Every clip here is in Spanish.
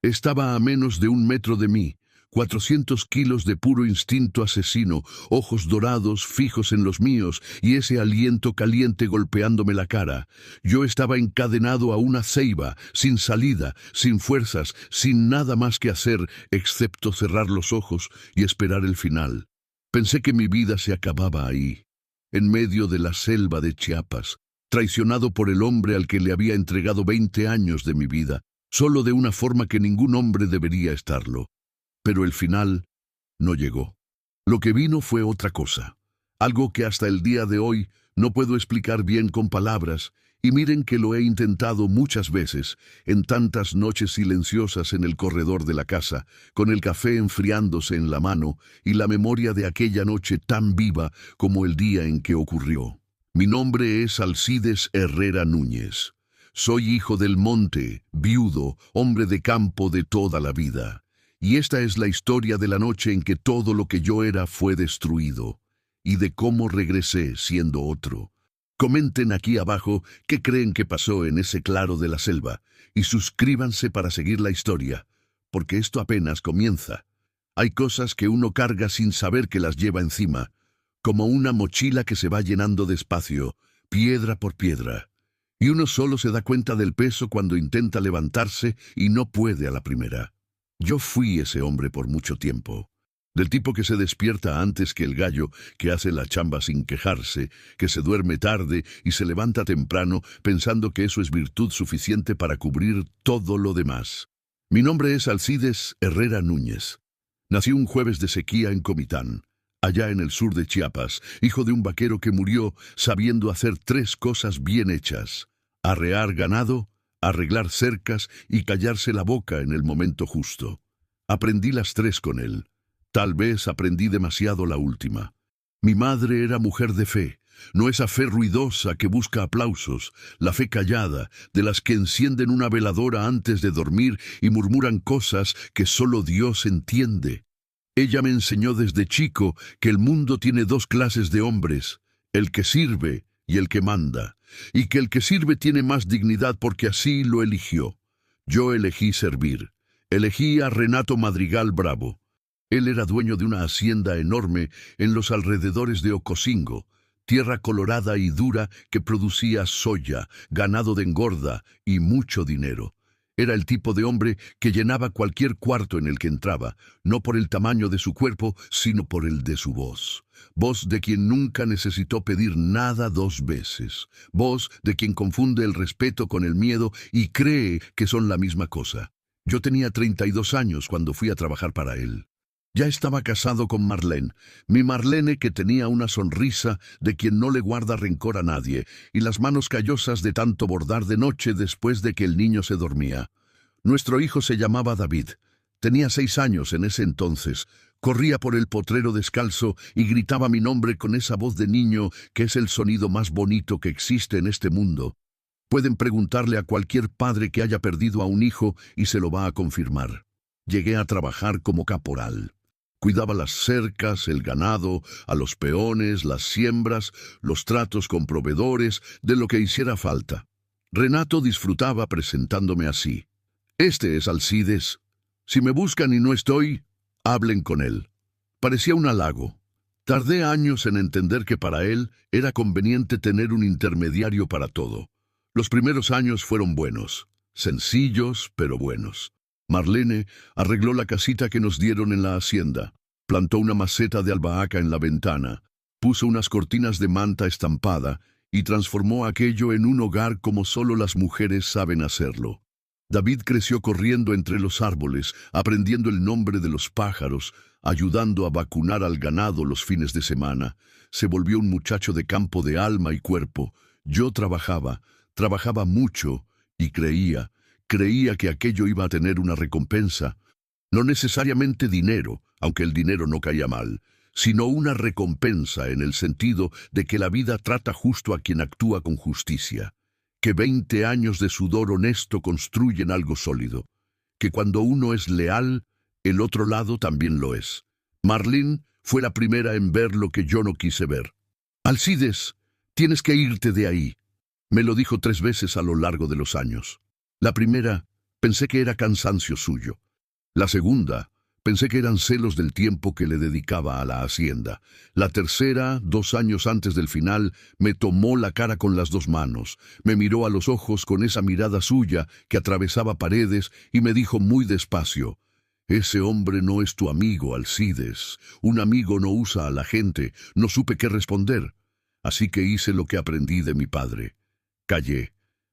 Estaba a menos de 1 metro de mí, 400 kilos de puro instinto asesino, ojos dorados fijos en los míos y ese aliento caliente golpeándome la cara. Yo estaba encadenado a una ceiba, sin salida, sin fuerzas, sin nada más que hacer, excepto cerrar los ojos y esperar el final. Pensé que mi vida se acababa ahí, en medio de la selva de Chiapas, traicionado por el hombre al que le había entregado 20 años de mi vida, solo de una forma que ningún hombre debería estarlo. Pero el final no llegó. Lo que vino fue otra cosa, algo que hasta el día de hoy no puedo explicar bien con palabras, y miren que lo he intentado muchas veces, en tantas noches silenciosas en el corredor de la casa, con el café enfriándose en la mano y la memoria de aquella noche tan viva como el día en que ocurrió. Mi nombre es Alcides Herrera Núñez. Soy hijo del monte, viudo, hombre de campo de toda la vida. Y esta es la historia de la noche en que todo lo que yo era fue destruido, y de cómo regresé siendo otro. Comenten aquí abajo qué creen que pasó en ese claro de la selva, y suscríbanse para seguir la historia, porque esto apenas comienza. Hay cosas que uno carga sin saber que las lleva encima, como una mochila que se va llenando despacio, piedra por piedra. Y uno solo se da cuenta del peso cuando intenta levantarse y no puede a la primera. Yo fui ese hombre por mucho tiempo, del tipo que se despierta antes que el gallo, que hace la chamba sin quejarse, que se duerme tarde y se levanta temprano pensando que eso es virtud suficiente para cubrir todo lo demás. Mi nombre es Alcides Herrera Núñez. Nací un jueves de sequía en Comitán, allá en el sur de Chiapas, hijo de un vaquero que murió sabiendo hacer 3 cosas bien hechas: arrear ganado, arreglar cercas y callarse la boca en el momento justo. Aprendí las 3 con él. Tal vez aprendí demasiado la última. Mi madre era mujer de fe, no esa fe ruidosa que busca aplausos, la fe callada, de las que encienden una veladora antes de dormir y murmuran cosas que solo Dios entiende. Ella me enseñó desde chico que el mundo tiene 2 clases de hombres, el que sirve y el que manda, y que el que sirve tiene más dignidad porque así lo eligió. Yo elegí servir. Elegí a Renato Madrigal Bravo. Él era dueño de una hacienda enorme en los alrededores de Ocosingo, tierra colorada y dura que producía soya, ganado de engorda y mucho dinero. Era el tipo de hombre que llenaba cualquier cuarto en el que entraba, no por el tamaño de su cuerpo, sino por el de su voz. Voz de quien nunca necesitó pedir nada 2 veces. Voz de quien confunde el respeto con el miedo y cree que son la misma cosa. Yo tenía 32 años cuando fui a trabajar para él. Ya estaba casado con Marlene, mi Marlene que tenía una sonrisa de quien no le guarda rencor a nadie, y las manos callosas de tanto bordar de noche después de que el niño se dormía. Nuestro hijo se llamaba David. Tenía 6 años en ese entonces. Corría por el potrero descalzo y gritaba mi nombre con esa voz de niño que es el sonido más bonito que existe en este mundo. Pueden preguntarle a cualquier padre que haya perdido a un hijo y se lo va a confirmar. Llegué a trabajar como caporal. Cuidaba las cercas, el ganado, a los peones, las siembras, los tratos con proveedores, de lo que hiciera falta. Renato disfrutaba presentándome así. Este es Alcides. Si me buscan y no estoy, hablen con él. Parecía un halago. Tardé años en entender que para él era conveniente tener un intermediario para todo. Los primeros años fueron buenos, sencillos pero buenos. Marlene arregló la casita que nos dieron en la hacienda, plantó una maceta de albahaca en la ventana, puso unas cortinas de manta estampada y transformó aquello en un hogar como solo las mujeres saben hacerlo. David creció corriendo entre los árboles, aprendiendo el nombre de los pájaros, ayudando a vacunar al ganado los fines de semana. Se volvió un muchacho de campo de alma y cuerpo. Yo trabajaba mucho y creía que aquello iba a tener una recompensa. No necesariamente dinero, aunque el dinero no caía mal, sino una recompensa en el sentido de que la vida trata justo a quien actúa con justicia, que 20 años de sudor honesto construyen algo sólido, que cuando uno es leal, el otro lado también lo es. Marlene fue la primera en ver lo que yo no quise ver. Alcides, tienes que irte de ahí. Me lo dijo 3 veces a lo largo de los años. La primera, Pensé que era cansancio suyo. La segunda, pensé que eran celos del tiempo que le dedicaba a la hacienda. La tercera, 2 años antes del final, me tomó la cara con las 2 manos, me miró a los ojos con esa mirada suya que atravesaba paredes y me dijo muy despacio: «Ese hombre no es tu amigo, Alcides. Un amigo no usa a la gente». No supe qué responder, así que hice lo que aprendí de mi padre. Callé.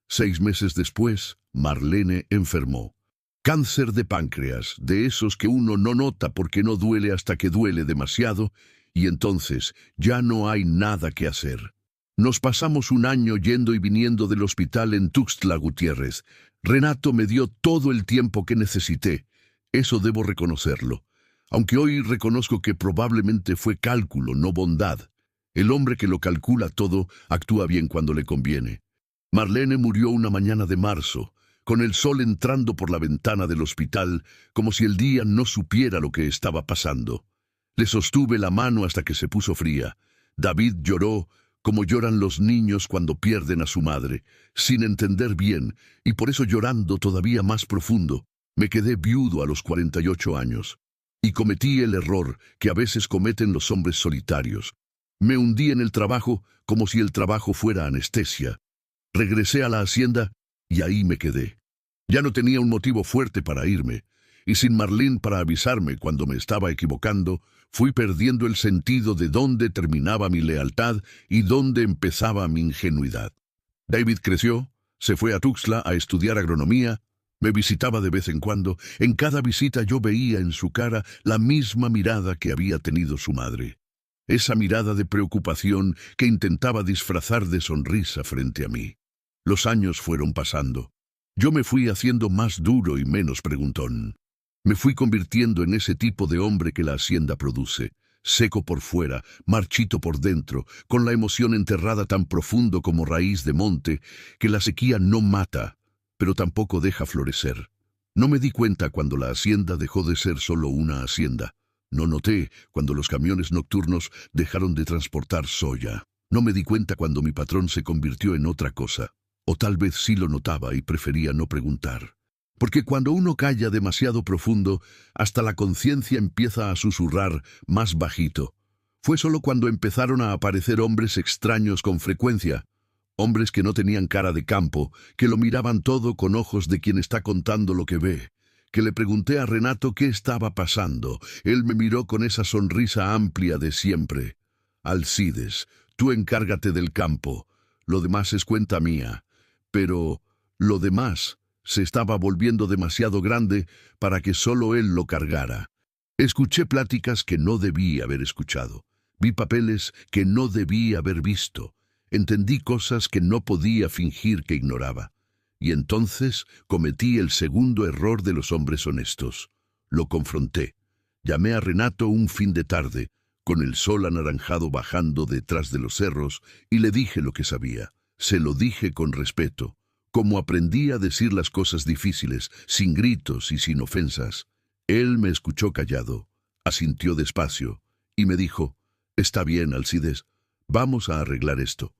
6 meses después, Marlene enfermó. Cáncer de páncreas, de esos que uno no nota porque no duele hasta que duele demasiado, y entonces ya no hay nada que hacer. Nos pasamos un año yendo y viniendo del hospital en Tuxtla Gutiérrez. Renato me dio todo el tiempo que necesité. Eso debo reconocerlo, aunque hoy reconozco que probablemente fue cálculo, no bondad. El hombre que lo calcula todo actúa bien cuando le conviene. Marlene murió una mañana de marzo, con el sol entrando por la ventana del hospital, como si el día no supiera lo que estaba pasando. Le sostuve la mano hasta que se puso fría. David lloró, como lloran los niños cuando pierden a su madre, sin entender bien, y por eso llorando todavía más profundo. Me quedé viudo a los 48 años, y cometí el error que a veces cometen los hombres solitarios. Me hundí en el trabajo como si el trabajo fuera anestesia. Regresé a la hacienda y ahí me quedé. Ya no tenía un motivo fuerte para irme, y sin Marlene para avisarme cuando me estaba equivocando, fui perdiendo el sentido de dónde terminaba mi lealtad y dónde empezaba mi ingenuidad. David creció, se fue a Tuxtla a estudiar agronomía, me visitaba de vez en cuando. En cada visita yo veía en su cara la misma mirada que había tenido su madre. Esa mirada de preocupación que intentaba disfrazar de sonrisa frente a mí. Los años fueron pasando. Yo me fui haciendo más duro y menos preguntón. Me fui convirtiendo en ese tipo de hombre que la hacienda produce, seco por fuera, marchito por dentro, con la emoción enterrada tan profundo como raíz de monte, que la sequía no mata, pero tampoco deja florecer. No me di cuenta cuando la hacienda dejó de ser solo una hacienda. No noté cuando los camiones nocturnos dejaron de transportar soya. No me di cuenta cuando mi patrón se convirtió en otra cosa. O tal vez sí lo notaba y prefería no preguntar. Porque cuando uno calla demasiado profundo, hasta la conciencia empieza a susurrar más bajito. Fue solo cuando empezaron a aparecer hombres extraños con frecuencia, hombres que no tenían cara de campo, que lo miraban todo con ojos de quien está contando lo que ve, que le pregunté a Renato qué estaba pasando. Él me miró con esa sonrisa amplia de siempre. «Alcides, tú encárgate del campo, lo demás es cuenta mía». Pero lo demás se estaba volviendo demasiado grande para que solo él lo cargara. Escuché pláticas que no debí haber escuchado. Vi papeles que no debí haber visto. Entendí cosas que no podía fingir que ignoraba. Y entonces cometí el segundo error de los hombres honestos. Lo confronté. Llamé a Renato un fin de tarde, con el sol anaranjado bajando detrás de los cerros, y le dije lo que sabía. Se lo dije con respeto, como aprendí a decir las cosas difíciles, sin gritos y sin ofensas. Él me escuchó callado, asintió despacio, y me dijo: «Está bien, Alcides, vamos a arreglar esto.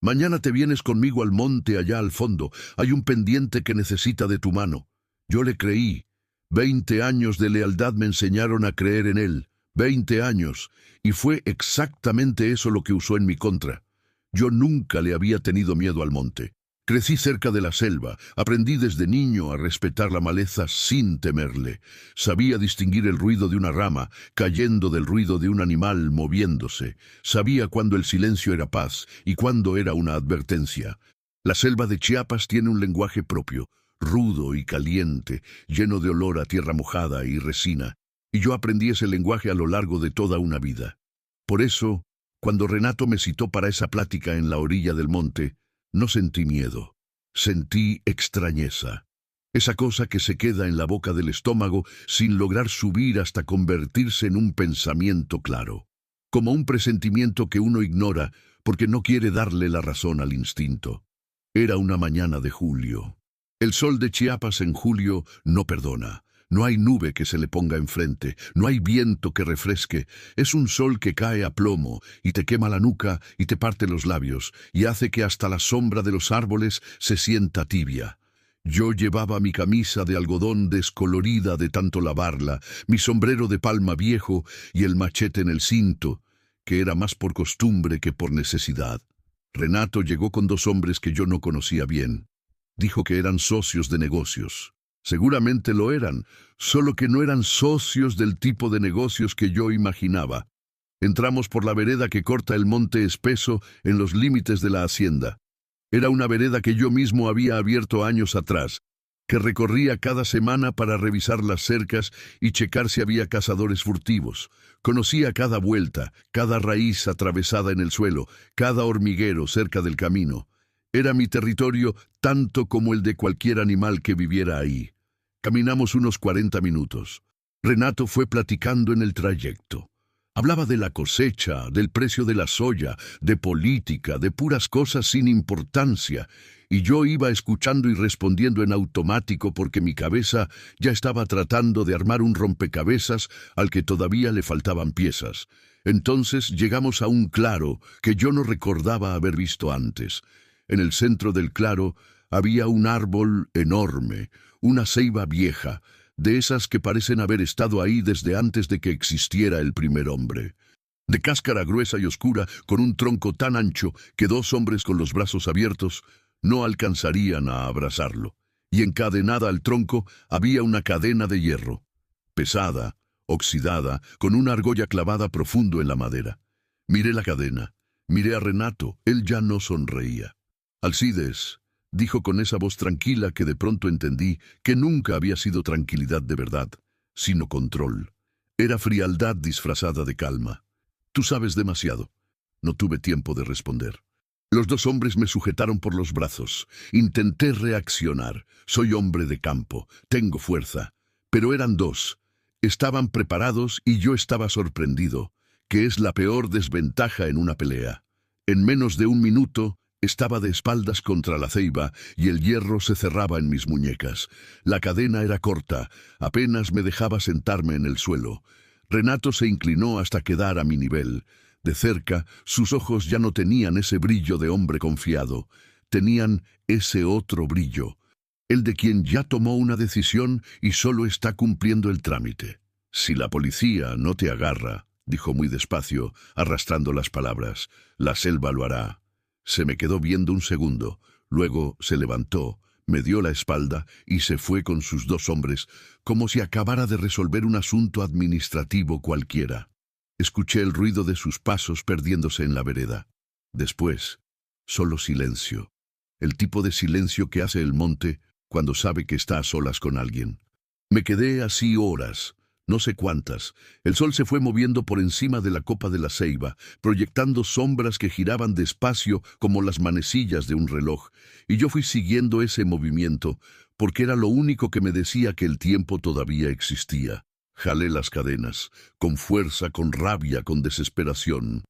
Mañana te vienes conmigo al monte allá al fondo, hay un pendiente que necesita de tu mano». Yo le creí. 20 años de lealtad me enseñaron a creer en él. 20 años, y fue exactamente eso lo que usó en mi contra. Yo nunca le había tenido miedo al monte. Crecí cerca de la selva, aprendí desde niño a respetar la maleza sin temerle. Sabía distinguir el ruido de una rama cayendo del ruido de un animal moviéndose. Sabía cuándo el silencio era paz y cuándo era una advertencia. La selva de Chiapas tiene un lenguaje propio, rudo y caliente, lleno de olor a tierra mojada y resina, y yo aprendí ese lenguaje a lo largo de toda una vida. Por eso, cuando Renato me citó para esa plática en la orilla del monte, no sentí miedo, sentí extrañeza. Esa cosa que se queda en la boca del estómago sin lograr subir hasta convertirse en un pensamiento claro. Como un presentimiento que uno ignora porque no quiere darle la razón al instinto. Era una mañana de julio. El sol de Chiapas en julio no perdona. No hay nube que se le ponga enfrente, no hay viento que refresque. Es un sol que cae a plomo y te quema la nuca y te parte los labios y hace que hasta la sombra de los árboles se sienta tibia. Yo llevaba mi camisa de algodón descolorida de tanto lavarla, mi sombrero de palma viejo y el machete en el cinto, que era más por costumbre que por necesidad. Renato llegó con dos hombres que yo no conocía bien. Dijo que eran socios de negocios. Seguramente lo eran, solo que no eran socios del tipo de negocios que yo imaginaba. Entramos por la vereda que corta el monte espeso en los límites de la hacienda. Era una vereda que yo mismo había abierto años atrás, que recorría cada semana para revisar las cercas y checar si había cazadores furtivos. Conocía cada vuelta, cada raíz atravesada en el suelo, cada hormiguero cerca del camino. Era mi territorio tanto como el de cualquier animal que viviera ahí. Caminamos unos 40 minutos. Renato fue platicando en el trayecto. Hablaba de la cosecha, del precio de la soya, de política, de puras cosas sin importancia, y yo iba escuchando y respondiendo en automático porque mi cabeza ya estaba tratando de armar un rompecabezas al que todavía le faltaban piezas. Entonces llegamos a un claro que yo no recordaba haber visto antes. En el centro del claro había un árbol enorme, una ceiba vieja, de esas que parecen haber estado ahí desde antes de que existiera el primer hombre. De cáscara gruesa y oscura, con un tronco tan ancho que dos hombres con los brazos abiertos no alcanzarían a abrazarlo. Y encadenada al tronco había una cadena de hierro, pesada, oxidada, con una argolla clavada profundo en la madera. Miré la cadena, miré a Renato, él ya no sonreía. Alcides, dijo con esa voz tranquila que de pronto entendí que nunca había sido tranquilidad de verdad, sino control. Era frialdad disfrazada de calma. Tú sabes demasiado. No tuve tiempo de responder. Los dos hombres me sujetaron por los brazos. Intenté reaccionar. Soy hombre de campo. Tengo fuerza. Pero eran dos. Estaban preparados y yo estaba sorprendido, que es la peor desventaja en una pelea. En menos de un minuto, estaba de espaldas contra la ceiba y el hierro se cerraba en mis muñecas. La cadena era corta, apenas me dejaba sentarme en el suelo. Renato se inclinó hasta quedar a mi nivel. De cerca, sus ojos ya no tenían ese brillo de hombre confiado. Tenían ese otro brillo, el de quien ya tomó una decisión y solo está cumpliendo el trámite. Si la policía no te agarra, dijo muy despacio, arrastrando las palabras, la selva lo hará. Se me quedó viendo un segundo, luego se levantó, me dio la espalda y se fue con sus dos hombres, como si acabara de resolver un asunto administrativo cualquiera. Escuché el ruido de sus pasos perdiéndose en la vereda. Después, solo silencio. El tipo de silencio que hace el monte cuando sabe que está a solas con alguien. Me quedé así horas. No sé cuántas. El sol se fue moviendo por encima de la copa de la ceiba, proyectando sombras que giraban despacio como las manecillas de un reloj, y yo fui siguiendo ese movimiento, porque era lo único que me decía que el tiempo todavía existía. Jalé las cadenas, con fuerza, con rabia, con desesperación.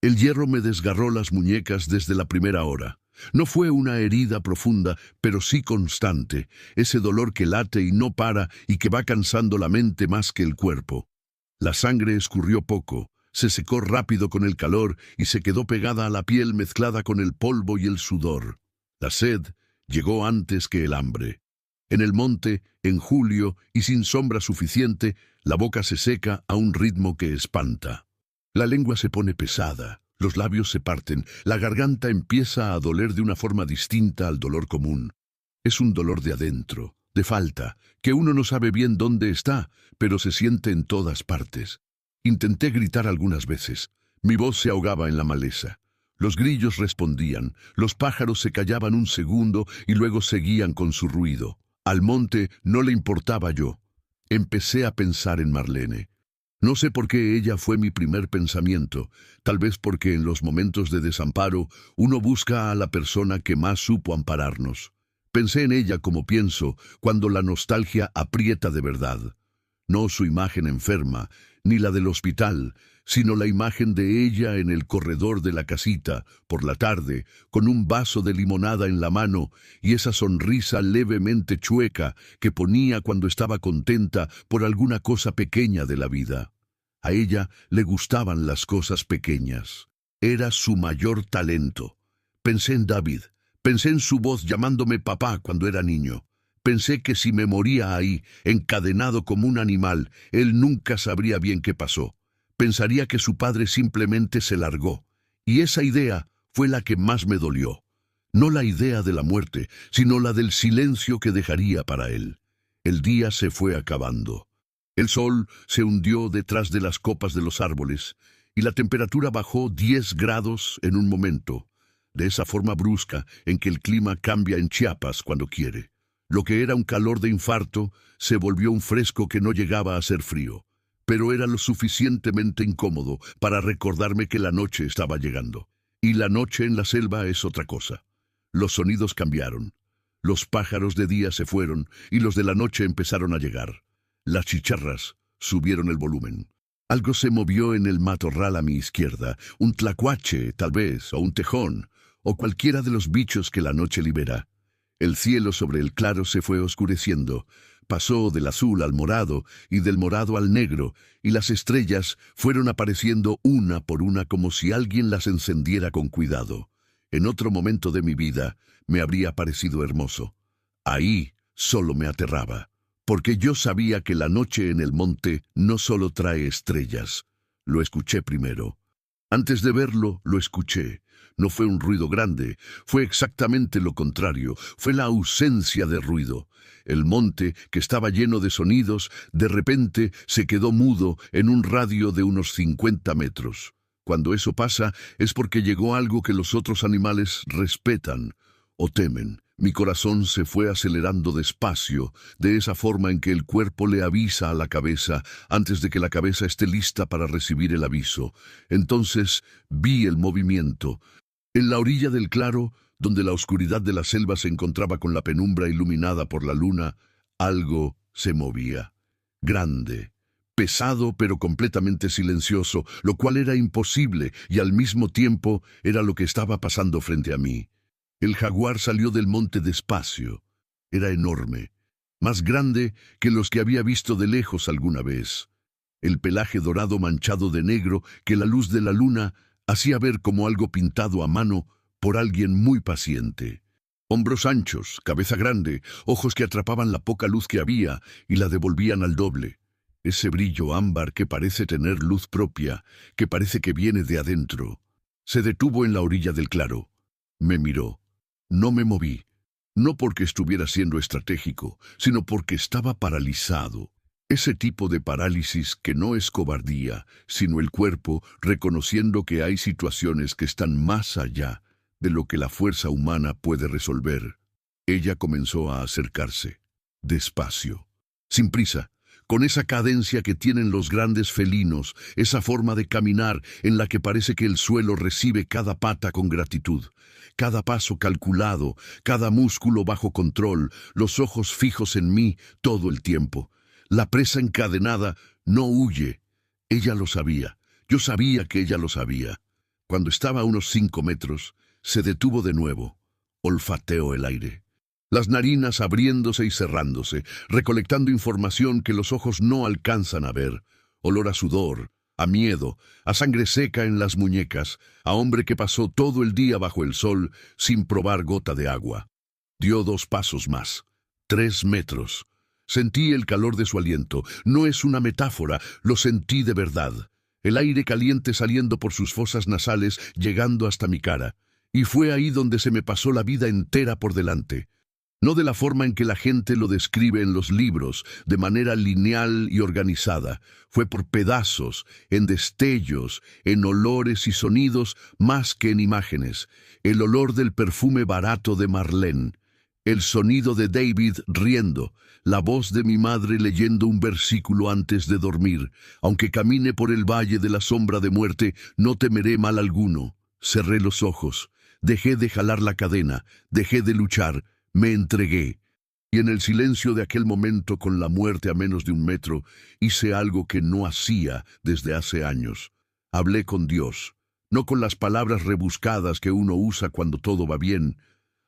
El hierro me desgarró las muñecas desde la primera hora. No fue una herida profunda, pero sí constante, ese dolor que late y no para y que va cansando la mente más que el cuerpo. La sangre escurrió poco, se secó rápido con el calor y se quedó pegada a la piel mezclada con el polvo y el sudor. La sed llegó antes que el hambre. En el monte, en julio y sin sombra suficiente, la boca se seca a un ritmo que espanta. La lengua se pone pesada. Los labios se parten, la garganta empieza a doler de una forma distinta al dolor común. Es un dolor de adentro, de falta, que uno no sabe bien dónde está, pero se siente en todas partes. Intenté gritar algunas veces. Mi voz se ahogaba en la maleza. Los grillos respondían, los pájaros se callaban un segundo y luego seguían con su ruido. Al monte no le importaba yo. Empecé a pensar en Marlene. No sé por qué ella fue mi primer pensamiento, tal vez porque en los momentos de desamparo uno busca a la persona que más supo ampararnos. Pensé en ella como pienso cuando la nostalgia aprieta de verdad. No su imagen enferma, ni la del hospital, sino la imagen de ella en el corredor de la casita, por la tarde, con un vaso de limonada en la mano y esa sonrisa levemente chueca que ponía cuando estaba contenta por alguna cosa pequeña de la vida. A ella le gustaban las cosas pequeñas. Era su mayor talento. Pensé en David. Pensé en su voz llamándome papá cuando era niño. Pensé que si me moría ahí, encadenado como un animal, él nunca sabría bien qué pasó. Pensaría que su padre simplemente se largó. Y esa idea fue la que más me dolió. No la idea de la muerte, sino la del silencio que dejaría para él. El día se fue acabando. El sol se hundió detrás de las copas de los árboles, y la temperatura bajó 10 grados en un momento, de esa forma brusca en que el clima cambia en Chiapas cuando quiere. Lo que era un calor de infarto se volvió un fresco que no llegaba a ser frío, pero era lo suficientemente incómodo para recordarme que la noche estaba llegando. Y la noche en la selva es otra cosa. Los sonidos cambiaron. Los pájaros de día se fueron y los de la noche empezaron a llegar. Las chicharras subieron el volumen. Algo se movió en el matorral a mi izquierda, un tlacuache, tal vez, o un tejón, o cualquiera de los bichos que la noche libera. El cielo sobre el claro se fue oscureciendo, pasó del azul al morado y del morado al negro, y las estrellas fueron apareciendo una por una como si alguien las encendiera con cuidado. En otro momento de mi vida me habría parecido hermoso. Ahí solo me aterraba, porque yo sabía que la noche en el monte no solo trae estrellas. Lo escuché primero. Antes de verlo, lo escuché. No fue un ruido grande, fue exactamente lo contrario, fue la ausencia de ruido. El monte, que estaba lleno de sonidos, de repente se quedó mudo en un radio de unos 50 metros. Cuando eso pasa, es porque llegó algo que los otros animales respetan o temen. Mi corazón se fue acelerando despacio, de esa forma en que el cuerpo le avisa a la cabeza antes de que la cabeza esté lista para recibir el aviso. Entonces vi el movimiento. En la orilla del claro, donde la oscuridad de la selva se encontraba con la penumbra iluminada por la luna, algo se movía. Grande, pesado pero completamente silencioso, lo cual era imposible y al mismo tiempo era lo que estaba pasando frente a mí. El jaguar salió del monte despacio. Era enorme, más grande que los que había visto de lejos alguna vez. El pelaje dorado manchado de negro que la luz de la luna hacía ver como algo pintado a mano por alguien muy paciente. Hombros anchos, cabeza grande, ojos que atrapaban la poca luz que había y la devolvían al doble. Ese brillo ámbar que parece tener luz propia, que parece que viene de adentro. Se detuvo en la orilla del claro. Me miró. No me moví, no porque estuviera siendo estratégico, sino porque estaba paralizado. Ese tipo de parálisis que no es cobardía, sino el cuerpo reconociendo que hay situaciones que están más allá de lo que la fuerza humana puede resolver. Ella comenzó a acercarse, despacio, sin prisa, con esa cadencia que tienen los grandes felinos, esa forma de caminar en la que parece que el suelo recibe cada pata con gratitud, cada paso calculado, cada músculo bajo control, los ojos fijos en mí todo el tiempo. La presa encadenada no huye. Ella lo sabía. Yo sabía que ella lo sabía. Cuando estaba a unos 5 metros, se detuvo de nuevo. Olfateó el aire. Las narinas abriéndose y cerrándose, recolectando información que los ojos no alcanzan a ver. Olor a sudor, a miedo, a sangre seca en las muñecas, a hombre que pasó todo el día bajo el sol sin probar gota de agua. Dio 2 pasos más. 3 metros. Sentí el calor de su aliento. No es una metáfora, lo sentí de verdad. El aire caliente saliendo por sus fosas nasales, llegando hasta mi cara. Y fue ahí donde se me pasó la vida entera por delante. No de la forma en que la gente lo describe en los libros, de manera lineal y organizada. Fue por pedazos, en destellos, en olores y sonidos más que en imágenes. El olor del perfume barato de Marlene. El sonido de David riendo, la voz de mi madre leyendo un versículo antes de dormir. Aunque camine por el valle de la sombra de muerte, no temeré mal alguno. Cerré los ojos, dejé de jalar la cadena, dejé de luchar, me entregué. Y en el silencio de aquel momento, con la muerte a menos de 1 metro, hice algo que no hacía desde hace años. Hablé con Dios, no con las palabras rebuscadas que uno usa cuando todo va bien.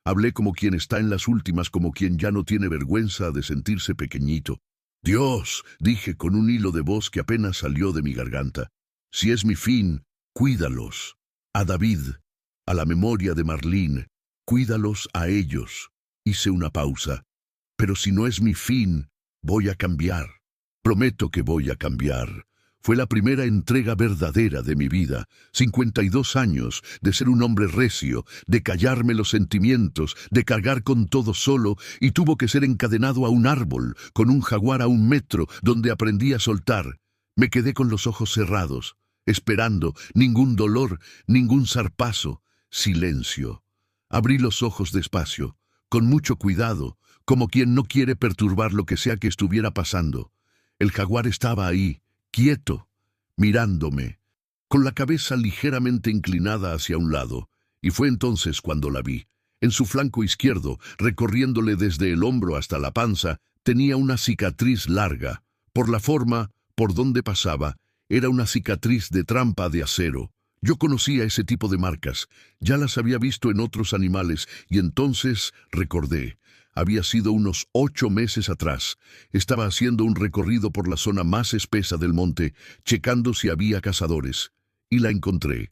Hablé como quien está en las últimas, como quien ya no tiene vergüenza de sentirse pequeñito. Dios, dije con un hilo de voz que apenas salió de mi garganta, si es mi fin, cuídalos. A David, a la memoria de Marlene, cuídalos a ellos. Hice una pausa. Pero si no es mi fin, voy a cambiar. Prometo que voy a cambiar. Fue la primera entrega verdadera de mi vida. 52 años de ser un hombre recio, de callarme los sentimientos, de cargar con todo solo, y tuvo que ser encadenado a un árbol, con un jaguar a 1 metro, donde aprendí a soltar. Me quedé con los ojos cerrados, esperando, ningún dolor, ningún zarpazo, silencio. Abrí los ojos despacio, con mucho cuidado, como quien no quiere perturbar lo que sea que estuviera pasando. El jaguar estaba ahí, quieto, mirándome, con la cabeza ligeramente inclinada hacia un lado, y fue entonces cuando la vi. En su flanco izquierdo, recorriéndole desde el hombro hasta la panza, tenía una cicatriz larga. Por la forma, por donde pasaba, era una cicatriz de trampa de acero. Yo conocía ese tipo de marcas, ya las había visto en otros animales, y entonces recordé. Había sido unos 8 meses atrás. Estaba haciendo un recorrido por la zona más espesa del monte, checando si había cazadores. Y la encontré.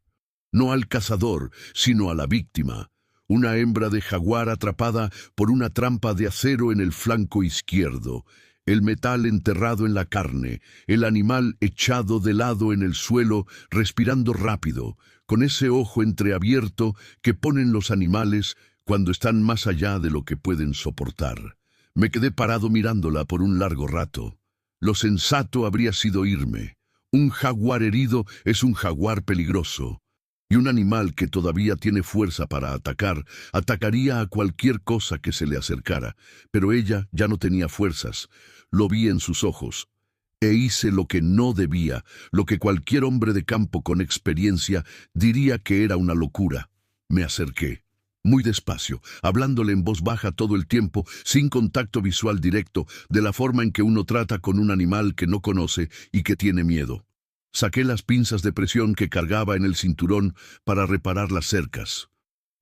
No al cazador, sino a la víctima. Una hembra de jaguar atrapada por una trampa de acero en el flanco izquierdo. El metal enterrado en la carne, el animal echado de lado en el suelo, respirando rápido, con ese ojo entreabierto que ponen los animales cuando están más allá de lo que pueden soportar. Me quedé parado mirándola por un largo rato. Lo sensato habría sido irme. Un jaguar herido es un jaguar peligroso. Y un animal que todavía tiene fuerza para atacar, atacaría a cualquier cosa que se le acercara. Pero ella ya no tenía fuerzas. Lo vi en sus ojos. E hice lo que no debía, lo que cualquier hombre de campo con experiencia diría que era una locura. Me acerqué. Muy despacio, hablándole en voz baja todo el tiempo, sin contacto visual directo, de la forma en que uno trata con un animal que no conoce y que tiene miedo. Saqué las pinzas de presión que cargaba en el cinturón para reparar las cercas.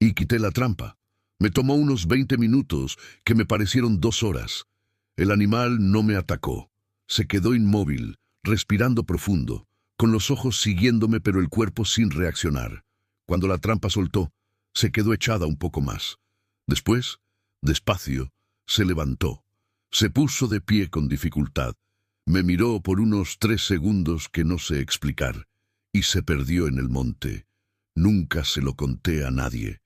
Y quité la trampa. Me tomó unos 20 minutos, que me parecieron 2 horas. El animal no me atacó. Se quedó inmóvil, respirando profundo, con los ojos siguiéndome pero el cuerpo sin reaccionar. Cuando la trampa soltó, se quedó echada un poco más. Después, despacio, se levantó. Se puso de pie con dificultad. Me miró por unos 3 segundos que no sé explicar, y se perdió en el monte. Nunca se lo conté a nadie.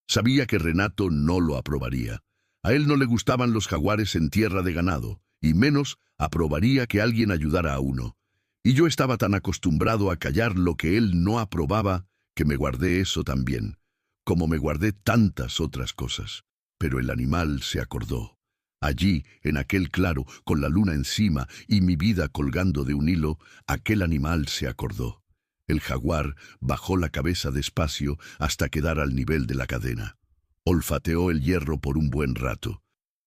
Sabía que Renato no lo aprobaría. A él no le gustaban los jaguares en tierra de ganado, y menos aprobaría que alguien ayudara a uno. Y yo estaba tan acostumbrado a callar lo que él no aprobaba, que me guardé eso también, como me guardé tantas otras cosas. Pero el animal se acordó. Allí, en aquel claro, con la luna encima y mi vida colgando de un hilo, aquel animal se acordó. El jaguar bajó la cabeza despacio hasta quedar al nivel de la cadena. Olfateó el hierro por un buen rato.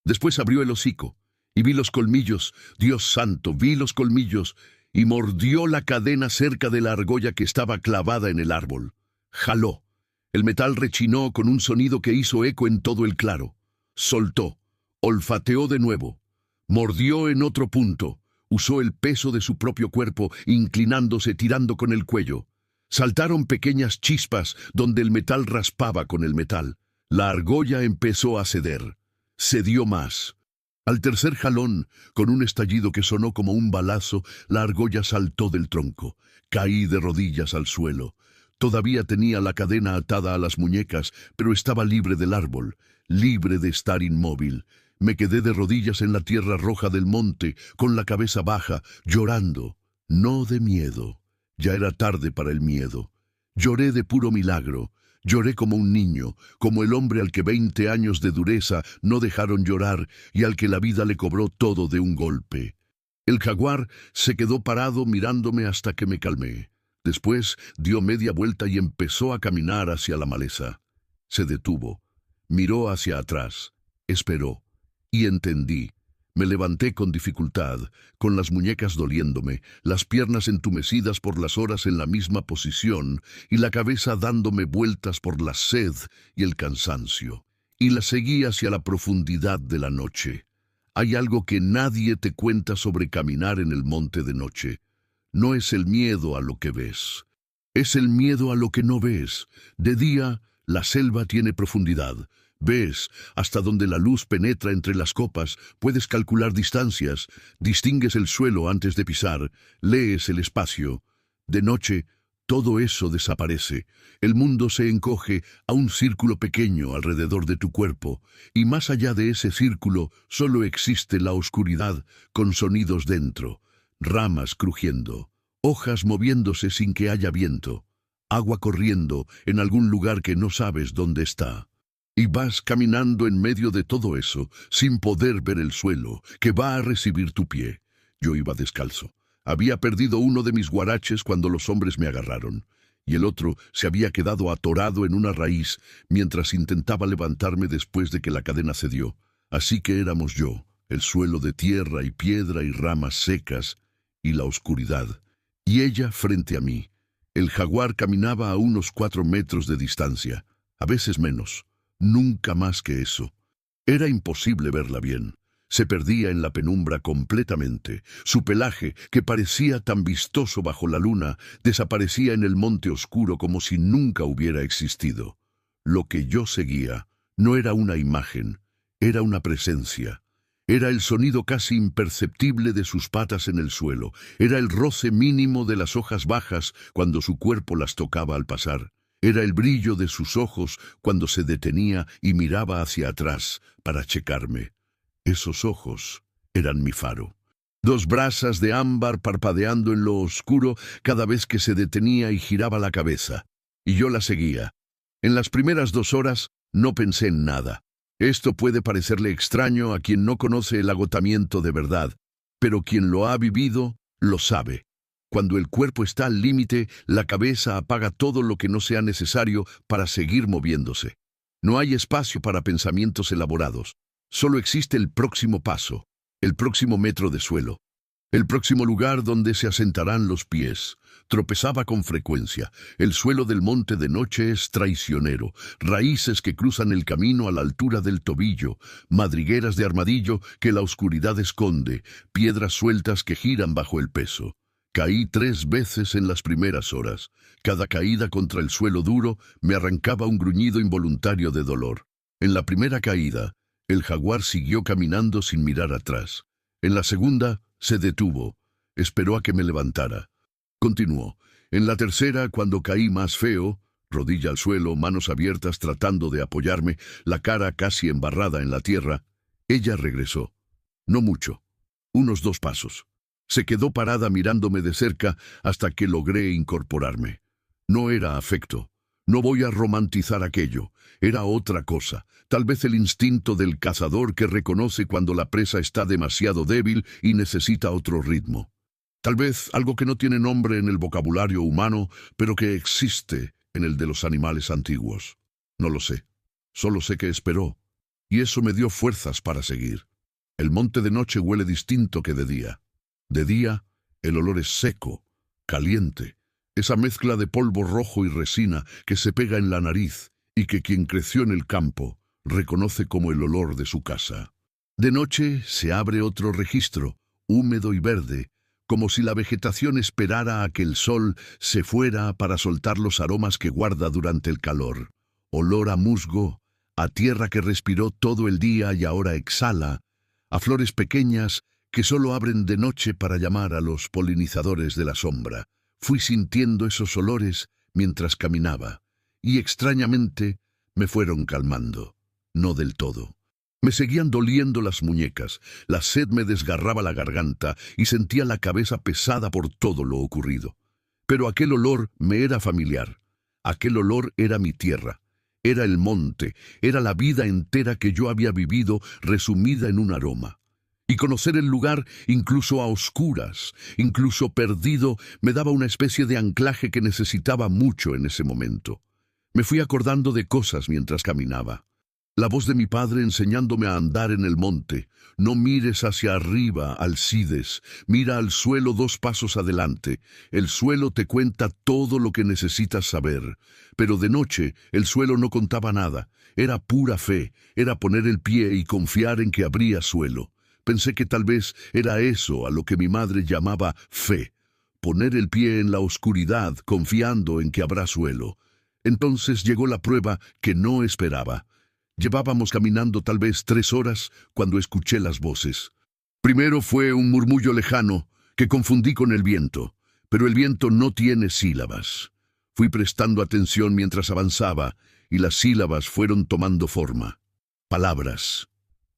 Después abrió el hocico, y vi los colmillos. Dios santo, vi los colmillos, y mordió la cadena cerca de la argolla que estaba clavada en el árbol. Jaló. El metal rechinó con un sonido que hizo eco en todo el claro. Soltó. Olfateó de nuevo. Mordió en otro punto. Usó el peso de su propio cuerpo, inclinándose, tirando con el cuello. Saltaron pequeñas chispas donde el metal raspaba con el metal. La argolla empezó a ceder. Cedió más. Al tercer jalón, con un estallido que sonó como un balazo, la argolla saltó del tronco. Caí de rodillas al suelo. Todavía tenía la cadena atada a las muñecas, pero estaba libre del árbol, libre de estar inmóvil. Me quedé de rodillas en la tierra roja del monte, con la cabeza baja, llorando. No de miedo. Ya era tarde para el miedo. Lloré de puro milagro. Lloré como un niño, como el hombre al que 20 años de dureza no dejaron llorar y al que la vida le cobró todo de un golpe. El jaguar se quedó parado mirándome hasta que me calmé. Después dio media vuelta y empezó a caminar hacia la maleza. Se detuvo. Miró hacia atrás. Esperó. Y entendí. Me levanté con dificultad, con las muñecas doliéndome, las piernas entumecidas por las horas en la misma posición y la cabeza dándome vueltas por la sed y el cansancio. Y la seguí hacia la profundidad de la noche. Hay algo que nadie te cuenta sobre caminar en el monte de noche. No es el miedo a lo que ves. Es el miedo a lo que no ves. De día, la selva tiene profundidad, Ves hasta donde la luz penetra entre las copas, puedes calcular distancias, distingues el suelo antes de pisar, lees el espacio. De noche, todo eso desaparece. El mundo se encoge a un círculo pequeño alrededor de tu cuerpo, y más allá de ese círculo solo existe la oscuridad con sonidos dentro, ramas crujiendo, hojas moviéndose sin que haya viento, agua corriendo en algún lugar que no sabes dónde está. Y vas caminando en medio de todo eso, sin poder ver el suelo, que va a recibir tu pie. Yo iba descalzo. Había perdido uno de mis guaraches cuando los hombres me agarraron, y el otro se había quedado atorado en una raíz mientras intentaba levantarme después de que la cadena cedió. Así que éramos yo, el suelo de tierra y piedra y ramas secas, y la oscuridad, y ella frente a mí. El jaguar caminaba a unos 4 metros de distancia, a veces menos. Nunca más que eso. Era imposible verla bien. Se perdía en la penumbra completamente. Su pelaje, que parecía tan vistoso bajo la luna, desaparecía en el monte oscuro como si nunca hubiera existido. Lo que yo seguía no era una imagen, era una presencia. Era el sonido casi imperceptible de sus patas en el suelo. Era el roce mínimo de las hojas bajas cuando su cuerpo las tocaba al pasar. Era el brillo de sus ojos cuando se detenía y miraba hacia atrás para checarme. Esos ojos eran mi faro. 2 brasas de ámbar parpadeando en lo oscuro cada vez que se detenía y giraba la cabeza. Y yo la seguía. En las primeras 2 horas no pensé en nada. Esto puede parecerle extraño a quien no conoce el agotamiento de verdad, pero quien lo ha vivido lo sabe. Cuando el cuerpo está al límite, la cabeza apaga todo lo que no sea necesario para seguir moviéndose. No hay espacio para pensamientos elaborados. Solo existe el próximo paso, el próximo metro de suelo, el próximo lugar donde se asentarán los pies. Tropezaba con frecuencia. El suelo del monte de noche es traicionero. Raíces que cruzan el camino a la altura del tobillo, madrigueras de armadillo que la oscuridad esconde, piedras sueltas que giran bajo el peso. Caí 3 veces en las primeras horas. Cada caída contra el suelo duro me arrancaba un gruñido involuntario de dolor. En la primera caída, el jaguar siguió caminando sin mirar atrás. En la segunda, se detuvo. Esperó a que me levantara. Continuó. En la tercera, cuando caí más feo, rodilla al suelo, manos abiertas tratando de apoyarme, la cara casi embarrada en la tierra, ella regresó. No mucho. Unos 2 pasos. Se quedó parada mirándome de cerca hasta que logré incorporarme. No era afecto. No voy a romantizar aquello. Era otra cosa. Tal vez el instinto del cazador que reconoce cuando la presa está demasiado débil y necesita otro ritmo. Tal vez algo que no tiene nombre en el vocabulario humano, pero que existe en el de los animales antiguos. No lo sé. Solo sé que esperó. Y eso me dio fuerzas para seguir. El monte de noche huele distinto que de día. De día, el olor es seco, caliente, esa mezcla de polvo rojo y resina que se pega en la nariz y que quien creció en el campo reconoce como el olor de su casa. De noche se abre otro registro, húmedo y verde, como si la vegetación esperara a que el sol se fuera para soltar los aromas que guarda durante el calor. Olor a musgo, a tierra que respiró todo el día y ahora exhala, a flores pequeñas que solo abren de noche para llamar a los polinizadores de la sombra. Fui sintiendo esos olores mientras caminaba, y extrañamente me fueron calmando. No del todo. Me seguían doliendo las muñecas, la sed me desgarraba la garganta y sentía la cabeza pesada por todo lo ocurrido. Pero aquel olor me era familiar. Aquel olor era mi tierra. Era el monte, era la vida entera que yo había vivido resumida en un aroma. Y conocer el lugar, incluso a oscuras, incluso perdido, me daba una especie de anclaje que necesitaba mucho en ese momento. Me fui acordando de cosas mientras caminaba. La voz de mi padre enseñándome a andar en el monte. No mires hacia arriba, Alcides. Mira al suelo 2 pasos adelante. El suelo te cuenta todo lo que necesitas saber. Pero de noche, el suelo no contaba nada. Era pura fe. Era poner el pie y confiar en que habría suelo. Pensé que tal vez era eso a lo que mi madre llamaba fe. Poner el pie en la oscuridad, confiando en que habrá suelo. Entonces llegó la prueba que no esperaba. Llevábamos caminando tal vez 3 horas cuando escuché las voces. Primero fue un murmullo lejano que confundí con el viento, pero el viento no tiene sílabas. Fui prestando atención mientras avanzaba y las sílabas fueron tomando forma. Palabras.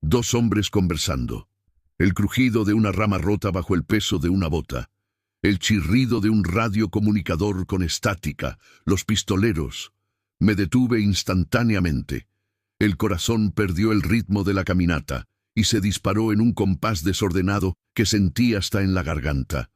2 hombres conversando. El crujido de una rama rota bajo el peso de una bota. El chirrido de un radiocomunicador con estática. Los pistoleros. Me detuve instantáneamente. El corazón perdió el ritmo de la caminata y se disparó en un compás desordenado que sentí hasta en la garganta.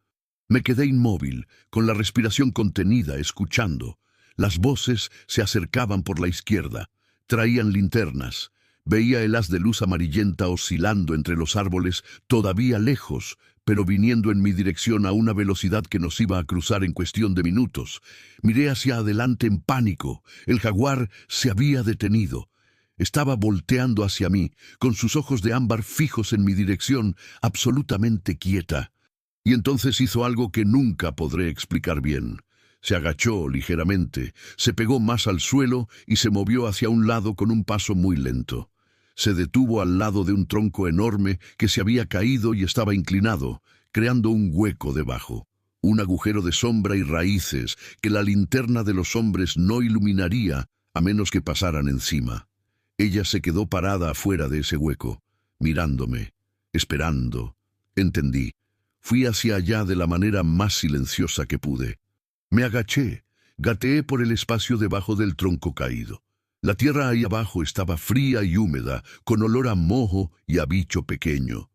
Me quedé inmóvil, con la respiración contenida, escuchando. Las voces se acercaban por la izquierda. Traían linternas. Veía el haz de luz amarillenta oscilando entre los árboles, todavía lejos, pero viniendo en mi dirección a una velocidad que nos iba a cruzar en cuestión de minutos. Miré hacia adelante en pánico. El jaguar se había detenido. Estaba volteando hacia mí, con sus ojos de ámbar fijos en mi dirección, absolutamente quieta. Y entonces hizo algo que nunca podré explicar bien. Se agachó ligeramente, se pegó más al suelo y se movió hacia un lado con un paso muy lento. Se detuvo al lado de un tronco enorme que se había caído y estaba inclinado, creando un hueco debajo. Un agujero de sombra y raíces que la linterna de los hombres no iluminaría a menos que pasaran encima. Ella se quedó parada afuera de ese hueco, mirándome, esperando. Entendí. Fui hacia allá de la manera más silenciosa que pude. Me agaché, gateé por el espacio debajo del tronco caído. La tierra ahí abajo estaba fría y húmeda, con olor a mojo y a bicho pequeño.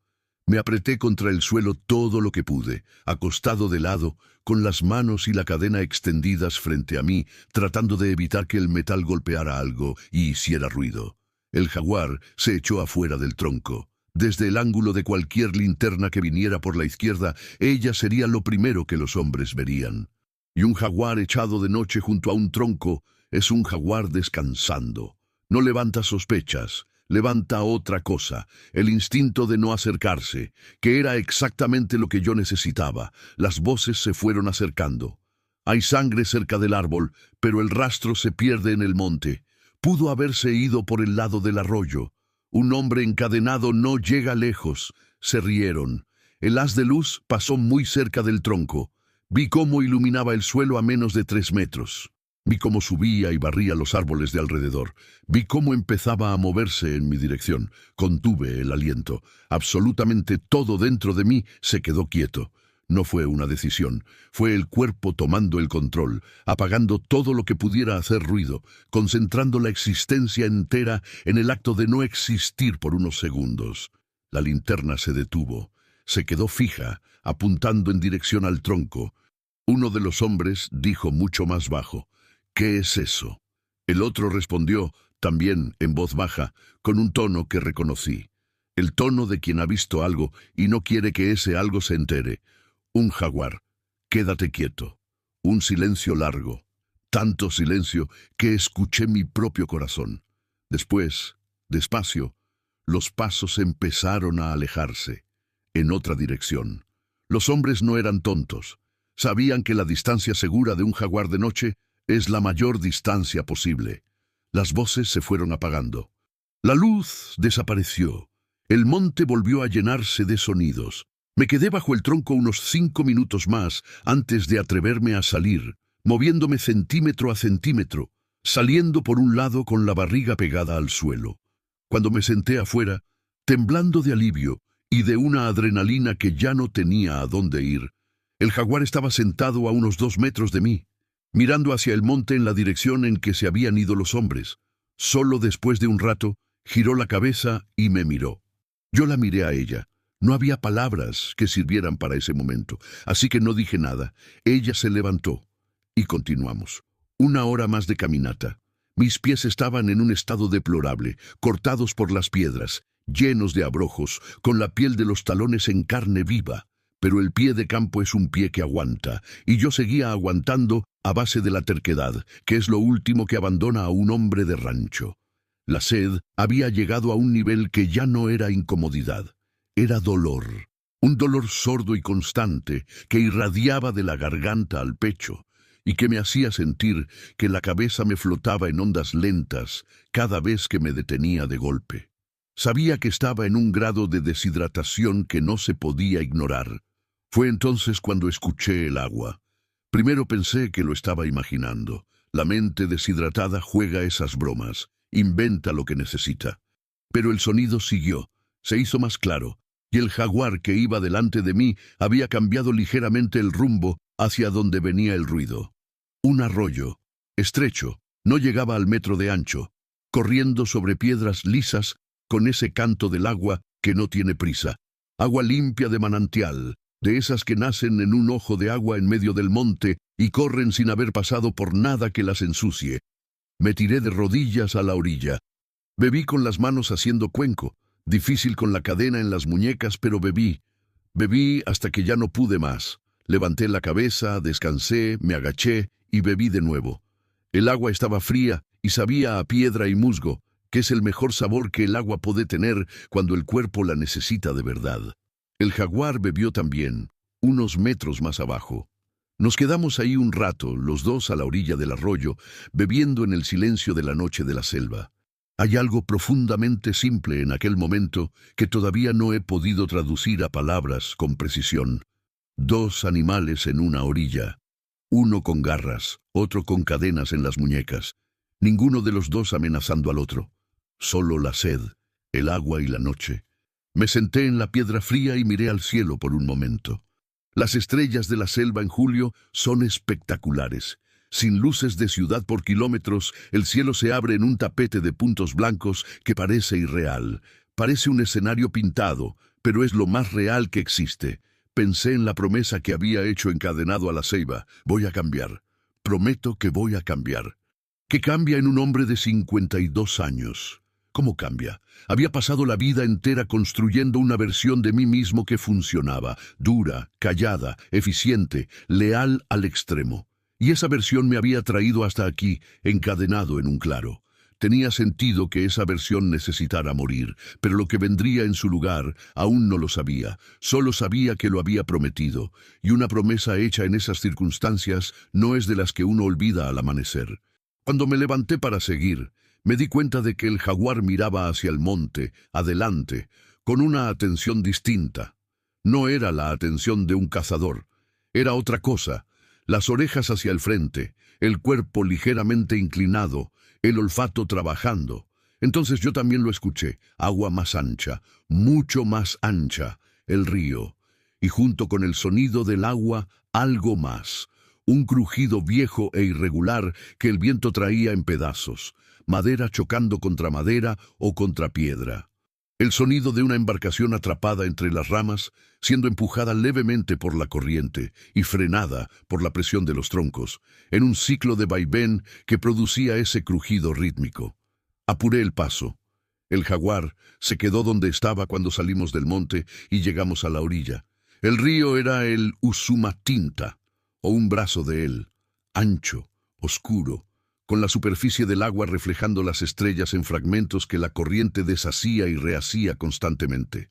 Me apreté contra el suelo todo lo que pude, acostado de lado, con las manos y la cadena extendidas frente a mí, tratando de evitar que el metal golpeara algo y hiciera ruido. El jaguar se echó afuera del tronco. Desde el ángulo de cualquier linterna que viniera por la izquierda, ella sería lo primero que los hombres verían. Y un jaguar echado de noche junto a un tronco es un jaguar descansando. No levanta sospechas. Levanta otra cosa, el instinto de no acercarse, que era exactamente lo que yo necesitaba. Las voces se fueron acercando. Hay sangre cerca del árbol, pero el rastro se pierde en el monte. Pudo haberse ido por el lado del arroyo. Un hombre encadenado no llega lejos. Se rieron. El haz de luz pasó muy cerca del tronco. Vi cómo iluminaba el suelo a menos de 3 metros. Vi cómo subía y barría los árboles de alrededor. Vi cómo empezaba a moverse en mi dirección. Contuve el aliento. Absolutamente todo dentro de mí se quedó quieto. No fue una decisión. Fue el cuerpo tomando el control, apagando todo lo que pudiera hacer ruido, concentrando la existencia entera en el acto de no existir por unos segundos. La linterna se detuvo. Se quedó fija, apuntando en dirección al tronco. Uno de los hombres dijo mucho más bajo: «¿Qué es eso?». El otro respondió, también en voz baja, con un tono que reconocí. El tono de quien ha visto algo y no quiere que ese algo se entere. «Un jaguar. Quédate quieto». Un silencio largo. Tanto silencio que escuché mi propio corazón. Después, despacio, los pasos empezaron a alejarse, en otra dirección. Los hombres no eran tontos. Sabían que la distancia segura de un jaguar de noche es la mayor distancia posible. Las voces se fueron apagando. La luz desapareció. El monte volvió a llenarse de sonidos. Me quedé bajo el tronco unos 5 minutos más antes de atreverme a salir, moviéndome centímetro a centímetro, saliendo por un lado con la barriga pegada al suelo. Cuando me senté afuera, temblando de alivio y de una adrenalina que ya no tenía a dónde ir, el jaguar estaba sentado a unos 2 metros de mí, mirando hacia el monte en la dirección en que se habían ido los hombres. Solo después de un rato, giró la cabeza y me miró. Yo la miré a ella. No había palabras que sirvieran para ese momento, así que no dije nada. Ella se levantó y continuamos. 1 hora más de caminata. Mis pies estaban en un estado deplorable, cortados por las piedras, llenos de abrojos, con la piel de los talones en carne viva. Pero el pie de campo es un pie que aguanta, y yo seguía aguantando a base de la terquedad, que es lo último que abandona a un hombre de rancho. La sed había llegado a un nivel que ya no era incomodidad. Era dolor, un dolor sordo y constante que irradiaba de la garganta al pecho. y que me hacía sentir que la cabeza me flotaba en ondas lentas cada vez que me detenía de golpe. Sabía que estaba en un grado de deshidratación que no se podía ignorar. Fue entonces cuando escuché el agua. Primero pensé que lo estaba imaginando. La mente deshidratada juega esas bromas, inventa lo que necesita. Pero el sonido siguió, se hizo más claro, y el jaguar que iba delante de mí había cambiado ligeramente el rumbo hacia donde venía el ruido. Un arroyo, estrecho, no llegaba al metro de ancho, corriendo sobre piedras lisas con ese canto del agua que no tiene prisa. Agua limpia de manantial, de esas que nacen en un ojo de agua en medio del monte y corren sin haber pasado por nada que las ensucie. Me tiré de rodillas a la orilla. Bebí con las manos haciendo cuenco, difícil con la cadena en las muñecas, pero bebí. Bebí hasta que ya no pude más. Levanté la cabeza, descansé, me agaché y bebí de nuevo. El agua estaba fría y sabía a piedra y musgo, que es el mejor sabor que el agua puede tener cuando el cuerpo la necesita de verdad. El jaguar bebió también, unos metros más abajo. Nos quedamos ahí un rato, los dos a la orilla del arroyo, bebiendo en el silencio de la noche de la selva. Hay algo profundamente simple en aquel momento que todavía no he podido traducir a palabras con precisión. Dos animales en una orilla, uno con garras, otro con cadenas en las muñecas, ninguno de los dos amenazando al otro, solo la sed, el agua y la noche. Me senté en la piedra fría y miré al cielo por un momento. Las estrellas de la selva en julio son espectaculares. Sin luces de ciudad por kilómetros, el cielo se abre en un tapete de puntos blancos que parece irreal. Parece un escenario pintado, pero es lo más real que existe. Pensé en la promesa que había hecho encadenado a la ceiba. Voy a cambiar. Prometo que voy a cambiar. ¿Qué cambia en un hombre de 52 años? ¿Cómo cambia? Había pasado la vida entera construyendo una versión de mí mismo que funcionaba, dura, callada, eficiente, leal al extremo. Y esa versión me había traído hasta aquí, encadenado en un claro. Tenía sentido que esa versión necesitara morir, pero lo que vendría en su lugar aún no lo sabía. Solo sabía que lo había prometido, y una promesa hecha en esas circunstancias no es de las que uno olvida al amanecer. Cuando me levanté para seguir, me di cuenta de que el jaguar miraba hacia el monte, adelante, con una atención distinta. No era la atención de un cazador, era otra cosa. Las orejas hacia el frente, el cuerpo ligeramente inclinado, el olfato trabajando. Entonces yo también lo escuché, agua más ancha, mucho más ancha, el río. Y junto con el sonido del agua, algo más. Un crujido viejo e irregular que el viento traía en pedazos, madera chocando contra madera o contra piedra. El sonido de una embarcación atrapada entre las ramas, siendo empujada levemente por la corriente y frenada por la presión de los troncos, en un ciclo de vaivén que producía ese crujido rítmico. Apuré el paso. El jaguar se quedó donde estaba cuando salimos del monte y llegamos a la orilla. El río era el Usumatinta, o un brazo de él, ancho, oscuro, con la superficie del agua reflejando las estrellas en fragmentos que la corriente deshacía y rehacía constantemente.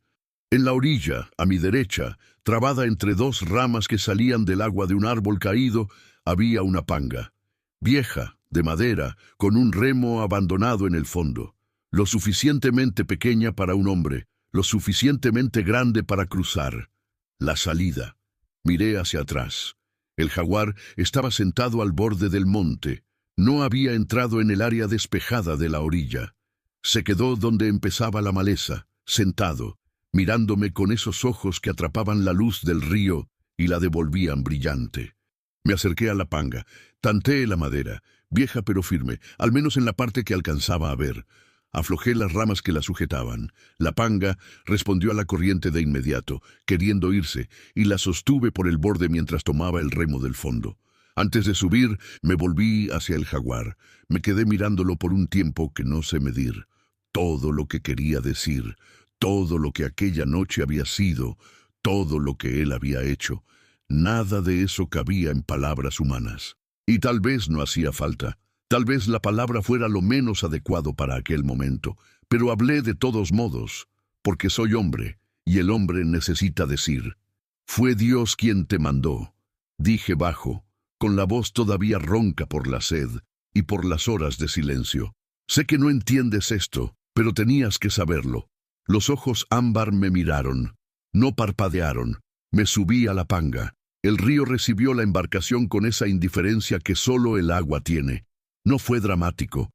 En la orilla, a mi derecha, trabada entre dos ramas que salían del agua de un árbol caído, había una panga, vieja, de madera, con un remo abandonado en el fondo, lo suficientemente pequeña para un hombre, lo suficientemente grande para cruzar. La salida. Miré hacia atrás. El jaguar estaba sentado al borde del monte. No había entrado en el área despejada de la orilla. Se quedó donde empezaba la maleza, sentado, mirándome con esos ojos que atrapaban la luz del río y la devolvían brillante. Me acerqué a la panga, tanteé la madera, vieja pero firme, al menos en la parte que alcanzaba a ver. Aflojé las ramas que la sujetaban. La panga respondió a la corriente de inmediato, queriendo irse, y la sostuve por el borde mientras tomaba el remo del fondo. Antes de subir, me volví hacia el jaguar. Me quedé mirándolo por un tiempo que no sé medir. Todo lo que quería decir, todo lo que aquella noche había sido, todo lo que él había hecho. Nada de eso cabía en palabras humanas. Y tal vez no hacía falta. Tal vez la palabra fuera lo menos adecuado para aquel momento. Pero hablé de todos modos, porque soy hombre, y el hombre necesita decir. Fue Dios quien te mandó. Dije bajo. con la voz todavía ronca por la sed y por las horas de silencio. Sé que no entiendes esto, pero tenías que saberlo. Los ojos ámbar me miraron. No parpadearon. Me subí a la panga. El río recibió la embarcación con esa indiferencia que solo el agua tiene. No fue dramático.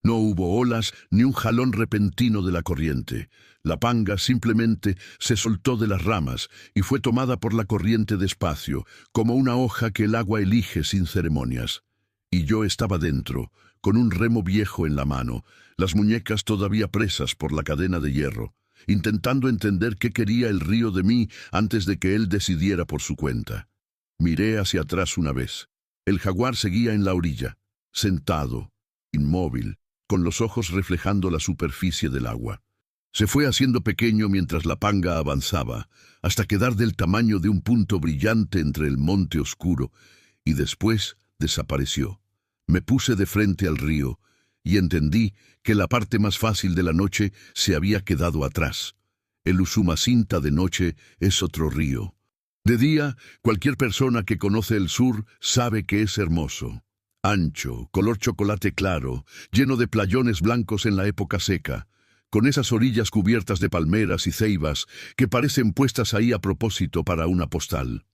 No hubo olas ni un jalón repentino de la corriente. La panga simplemente se soltó de las ramas y fue tomada por la corriente despacio, como una hoja que el agua elige sin ceremonias. Y yo estaba dentro, con un remo viejo en la mano, las muñecas todavía presas por la cadena de hierro, intentando entender qué quería el río de mí antes de que él decidiera por su cuenta. Miré hacia atrás una vez. El jaguar seguía en la orilla, sentado, inmóvil, con los ojos reflejando la superficie del agua. Se fue haciendo pequeño mientras la panga avanzaba, hasta quedar del tamaño de un punto brillante entre el monte oscuro, y después desapareció. Me puse de frente al río, y entendí que la parte más fácil de la noche se había quedado atrás. El Usumacinta de noche es otro río. De día, cualquier persona que conoce el sur sabe que es hermoso. Ancho, color chocolate claro, lleno de playones blancos en la época seca, con esas orillas cubiertas de palmeras y ceibas que parecen puestas ahí a propósito para una postal.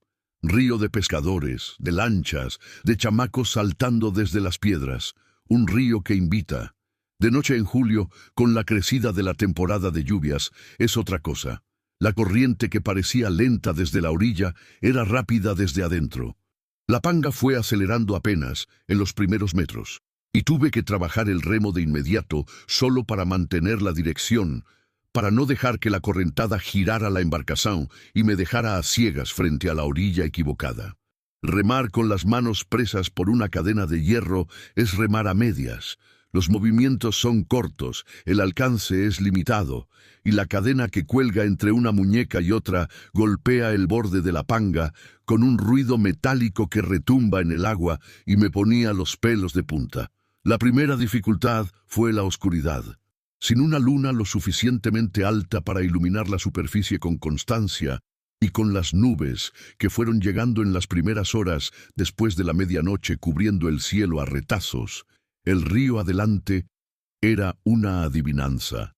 Río de pescadores, de lanchas, de chamacos saltando desde las piedras, un río que invita. De noche en julio, con la crecida de la temporada de lluvias, es otra cosa. La corriente que parecía lenta desde la orilla era rápida desde adentro. La panga fue acelerando apenas en los primeros metros, y tuve que trabajar el remo de inmediato solo para mantener la dirección, para no dejar que la correntada girara la embarcación y me dejara a ciegas frente a la orilla equivocada. Remar con las manos presas por una cadena de hierro es remar a medias. Los movimientos son cortos, el alcance es limitado, y la cadena que cuelga entre una muñeca y otra golpea el borde de la panga con un ruido metálico que retumba en el agua y me ponía los pelos de punta. La primera dificultad fue la oscuridad. Sin una luna lo suficientemente alta para iluminar la superficie con constancia, y con las nubes que fueron llegando en las primeras horas después de la medianoche cubriendo el cielo a retazos, el río adelante era una adivinanza.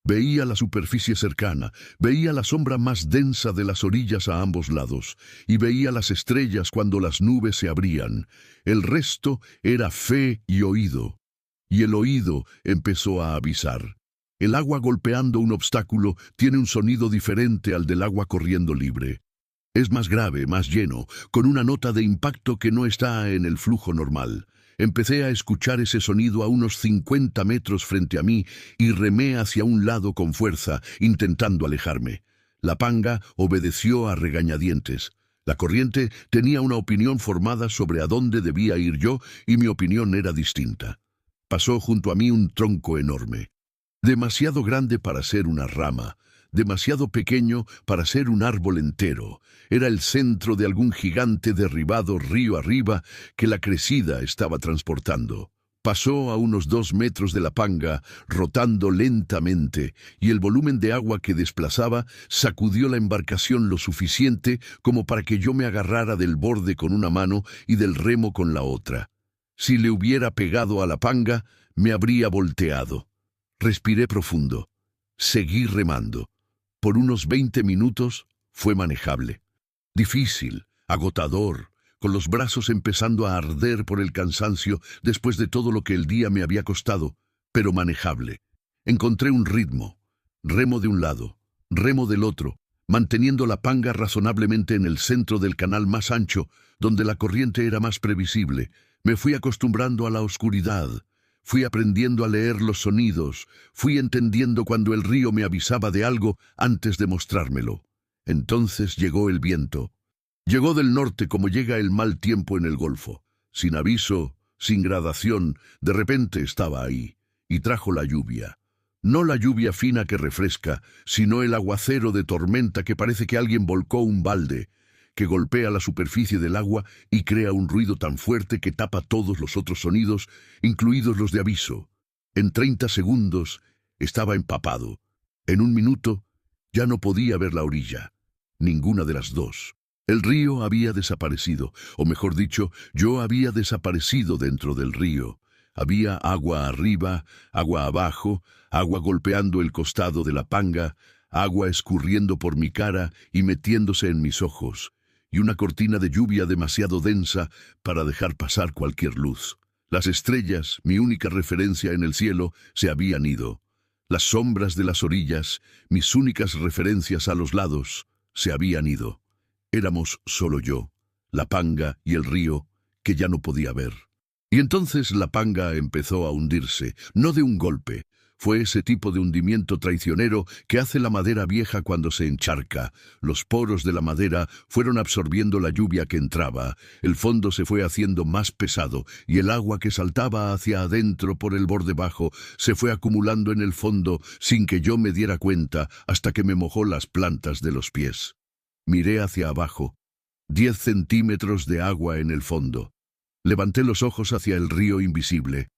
Veía la superficie cercana, veía la sombra más densa de las orillas a ambos lados, y veía las estrellas cuando las nubes se abrían. El resto era fe y oído. Y el oído empezó a avisar. El agua golpeando un obstáculo tiene un sonido diferente al del agua corriendo libre. Es más grave, más lleno, con una nota de impacto que no está en el flujo normal. Empecé a escuchar ese sonido a unos 50 metros frente a mí y remé hacia un lado con fuerza, intentando alejarme. La panga obedeció a regañadientes. La corriente tenía una opinión formada sobre a dónde debía ir yo y mi opinión era distinta. Pasó junto a mí un tronco enorme. Demasiado grande para ser una rama, demasiado pequeño para ser un árbol entero. Era el centro de algún gigante derribado río arriba que la crecida estaba transportando. Pasó a unos 2 metros de la panga, rotando lentamente, y el volumen de agua que desplazaba sacudió la embarcación lo suficiente como para que yo me agarrara del borde con una mano y del remo con la otra. Si le hubiera pegado a la panga, me habría volteado. Respiré profundo. Seguí remando. Por unos 20 minutos fue manejable. Difícil, agotador, con los brazos empezando a arder por el cansancio después de todo lo que el día me había costado, pero manejable. Encontré un ritmo. Remo de un lado, remo del otro, manteniendo la panga razonablemente en el centro del canal más ancho, donde la corriente era más previsible. Me fui acostumbrando a la oscuridad. Fui aprendiendo a leer los sonidos, fui entendiendo cuando el río me avisaba de algo antes de mostrármelo. Entonces llegó el viento. Llegó del norte como llega el mal tiempo en el Golfo. Sin aviso, sin gradación, de repente estaba ahí, y trajo la lluvia. No la lluvia fina que refresca, sino el aguacero de tormenta que parece que alguien volcó un balde, que golpea la superficie del agua y crea un ruido tan fuerte que tapa todos los otros sonidos, incluidos los de aviso. En 30 segundos estaba empapado. En 1 minuto ya no podía ver la orilla. Ninguna de las dos. El río había desaparecido, o mejor dicho, yo había desaparecido dentro del río. Había agua arriba, agua abajo, agua golpeando el costado de la panga, agua escurriendo por mi cara y metiéndose en mis ojos, y una cortina de lluvia demasiado densa para dejar pasar cualquier luz. Las estrellas, mi única referencia en el cielo, se habían ido. Las sombras de las orillas, mis únicas referencias a los lados, se habían ido. Éramos solo yo, la panga y el río, que ya no podía ver. Y entonces la panga empezó a hundirse, no de un golpe. Fue ese tipo de hundimiento traicionero que hace la madera vieja cuando se encharca. Los poros de la madera fueron absorbiendo la lluvia que entraba, el fondo se fue haciendo más pesado y el agua que saltaba hacia adentro por el borde bajo se fue acumulando en el fondo sin que yo me diera cuenta hasta que me mojó las plantas de los pies. Miré hacia abajo, 10 centímetros de agua en el fondo. Levanté los ojos hacia el río invisible.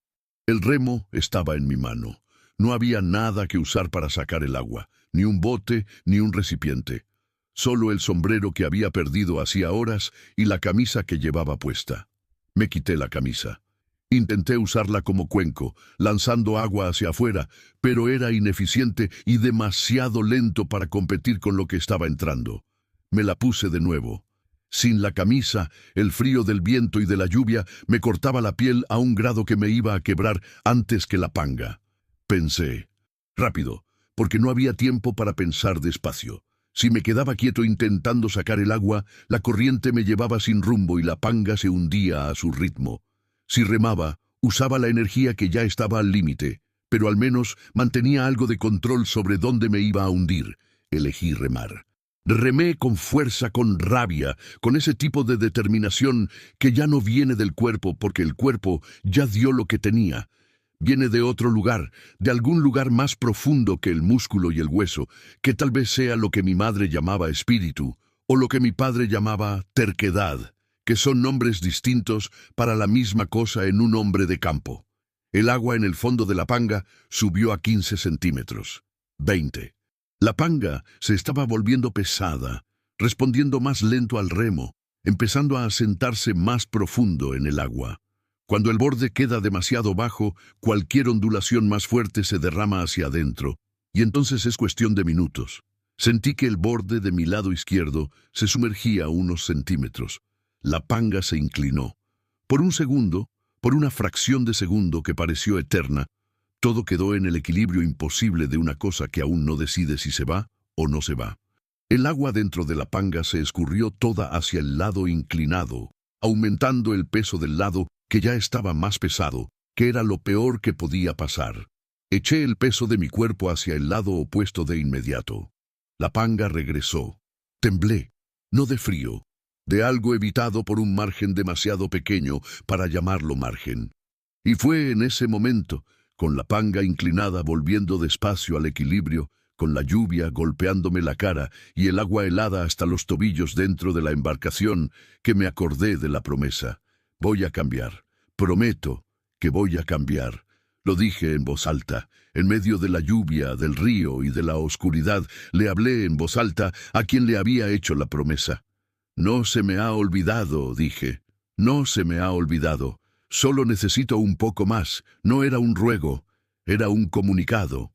El remo estaba en mi mano. No había nada que usar para sacar el agua, ni un bote, ni un recipiente. Solo el sombrero que había perdido hacía horas y la camisa que llevaba puesta. Me quité la camisa. Intenté usarla como cuenco, lanzando agua hacia afuera, pero era ineficiente y demasiado lento para competir con lo que estaba entrando. Me la puse de nuevo. Sin la camisa, el frío del viento y de la lluvia me cortaba la piel a un grado que me iba a quebrar antes que la panga. Pensé, rápido, porque no había tiempo para pensar despacio. Si me quedaba quieto intentando sacar el agua, la corriente me llevaba sin rumbo y la panga se hundía a su ritmo. Si remaba, usaba la energía que ya estaba al límite, pero al menos mantenía algo de control sobre dónde me iba a hundir. Elegí remar. Remé con fuerza, con rabia, con ese tipo de determinación que ya no viene del cuerpo porque el cuerpo ya dio lo que tenía. Viene de otro lugar, de algún lugar más profundo que el músculo y el hueso, que tal vez sea lo que mi madre llamaba espíritu, o lo que mi padre llamaba terquedad, que son nombres distintos para la misma cosa en un hombre de campo. El agua en el fondo de la panga subió a 15 centímetros. 20. La panga se estaba volviendo pesada, respondiendo más lento al remo, empezando a asentarse más profundo en el agua. Cuando el borde queda demasiado bajo, cualquier ondulación más fuerte se derrama hacia adentro, y entonces es cuestión de minutos. Sentí que el borde de mi lado izquierdo se sumergía unos centímetros. La panga se inclinó. Por un segundo, por una fracción de segundo que pareció eterna, todo quedó en el equilibrio imposible de una cosa que aún no decide si se va o no se va. El agua dentro de la panga se escurrió toda hacia el lado inclinado, aumentando el peso del lado que ya estaba más pesado, que era lo peor que podía pasar. Eché el peso de mi cuerpo hacia el lado opuesto de inmediato. La panga regresó. Temblé, no de frío, de algo evitado por un margen demasiado pequeño para llamarlo margen. Y fue en ese momento, con la panga inclinada volviendo despacio al equilibrio, con la lluvia golpeándome la cara y el agua helada hasta los tobillos dentro de la embarcación, que me acordé de la promesa. Voy a cambiar. Prometo que voy a cambiar. Lo dije en voz alta. En medio de la lluvia, del río y de la oscuridad, le hablé en voz alta a quien le había hecho la promesa. No se me ha olvidado, dije. No se me ha olvidado. Solo necesito un poco más. No era un ruego, era un comunicado.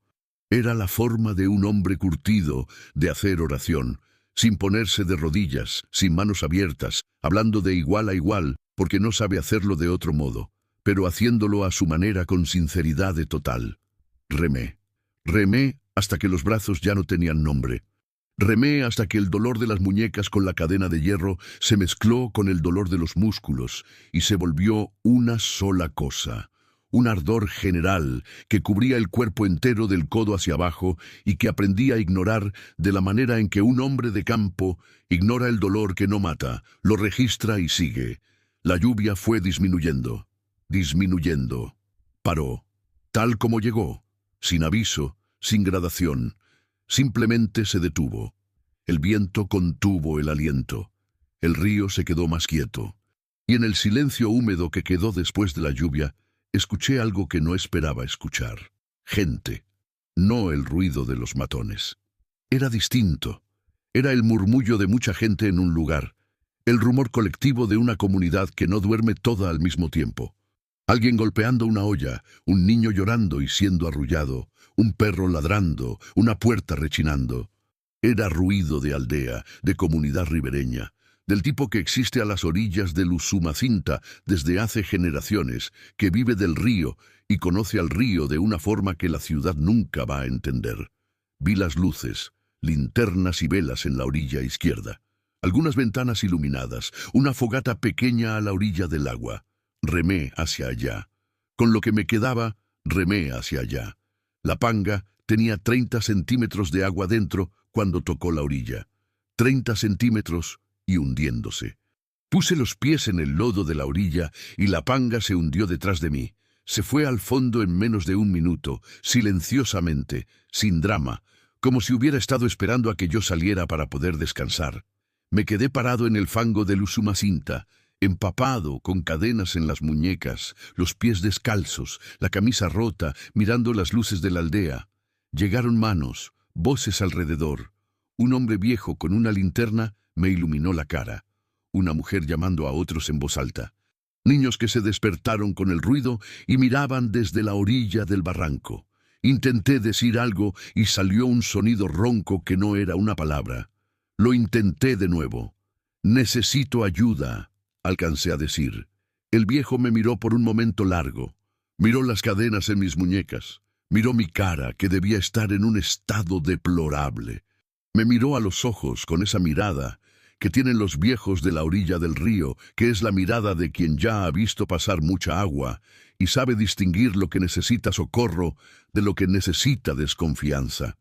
Era la forma de un hombre curtido de hacer oración, sin ponerse de rodillas, sin manos abiertas, hablando de igual a igual, porque no sabe hacerlo de otro modo, pero haciéndolo a su manera con sinceridad de total. Remé. Remé hasta que los brazos ya no tenían nombre. Remé hasta que el dolor de las muñecas con la cadena de hierro se mezcló con el dolor de los músculos y se volvió una sola cosa. Un ardor general que cubría el cuerpo entero del codo hacia abajo y que aprendí a ignorar de la manera en que un hombre de campo ignora el dolor que no mata, lo registra y sigue. La lluvia fue disminuyendo, disminuyendo. Paró, tal como llegó, sin aviso, sin gradación. Simplemente se detuvo. El viento contuvo el aliento. El río se quedó más quieto. Y en el silencio húmedo que quedó después de la lluvia, escuché algo que no esperaba escuchar. Gente, no el ruido de los matones. Era distinto. Era el murmullo de mucha gente en un lugar, el rumor colectivo de una comunidad que no duerme toda al mismo tiempo. Alguien golpeando una olla, un niño llorando y siendo arrullado, un perro ladrando, una puerta rechinando. Era ruido de aldea, de comunidad ribereña, del tipo que existe a las orillas del Usumacinta desde hace generaciones, que vive del río y conoce al río de una forma que la ciudad nunca va a entender. Vi las luces, linternas y velas en la orilla izquierda, algunas ventanas iluminadas, una fogata pequeña a la orilla del agua. Remé hacia allá. Con lo que me quedaba, remé hacia allá. La panga tenía 30 centímetros de agua dentro cuando tocó la orilla. 30 centímetros y hundiéndose. Puse los pies en el lodo de la orilla y la panga se hundió detrás de mí. Se fue al fondo en menos de un minuto, silenciosamente, sin drama, como si hubiera estado esperando a que yo saliera para poder descansar. Me quedé parado en el fango del Usumacinta, empapado, con cadenas en las muñecas, los pies descalzos, la camisa rota, mirando las luces de la aldea. Llegaron manos, voces alrededor. Un hombre viejo con una linterna me iluminó la cara. Una mujer llamando a otros en voz alta. Niños que se despertaron con el ruido y miraban desde la orilla del barranco. Intenté decir algo y salió un sonido ronco que no era una palabra. Lo intenté de nuevo. «Necesito ayuda», alcancé a decir. El viejo me miró por un momento largo. Miró las cadenas en mis muñecas. Miró mi cara, que debía estar en un estado deplorable. Me miró a los ojos con esa mirada que tienen los viejos de la orilla del río, que es la mirada de quien ya ha visto pasar mucha agua y sabe distinguir lo que necesita socorro de lo que necesita desconfianza.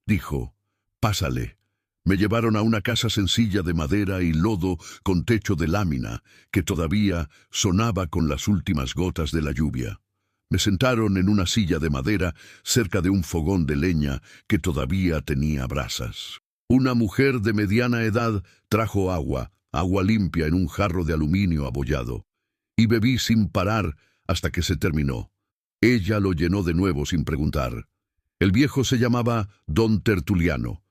Dijo: «Pásale». Me llevaron a una casa sencilla de madera y lodo con techo de lámina, que todavía sonaba con las últimas gotas de la lluvia. Me sentaron en una silla de madera cerca de un fogón de leña que todavía tenía brasas. Una mujer de mediana edad trajo agua limpia en un jarro de aluminio abollado, y bebí sin parar hasta que se terminó. Ella lo llenó de nuevo sin preguntar. El viejo se llamaba Don Tertuliano.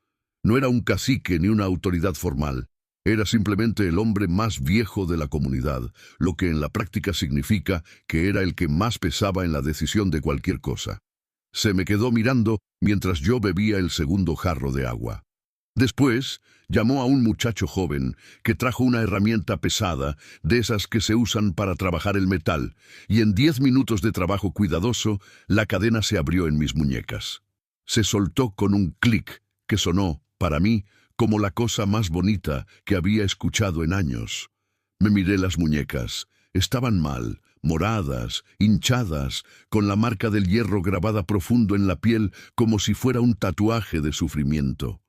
No era un cacique ni una autoridad formal. Era simplemente el hombre más viejo de la comunidad, lo que en la práctica significa que era el que más pesaba en la decisión de cualquier cosa. Se me quedó mirando mientras yo bebía el segundo jarro de agua. Después llamó a un muchacho joven que trajo una herramienta pesada, de esas que se usan para trabajar el metal, y en 10 minutos de trabajo cuidadoso, la cadena se abrió en mis muñecas. Se soltó con un clic que sonó, para mí, como la cosa más bonita que había escuchado en años. Me miré las muñecas. Estaban mal, moradas, hinchadas, con la marca del hierro grabada profundo en la piel como si fuera un tatuaje de sufrimiento.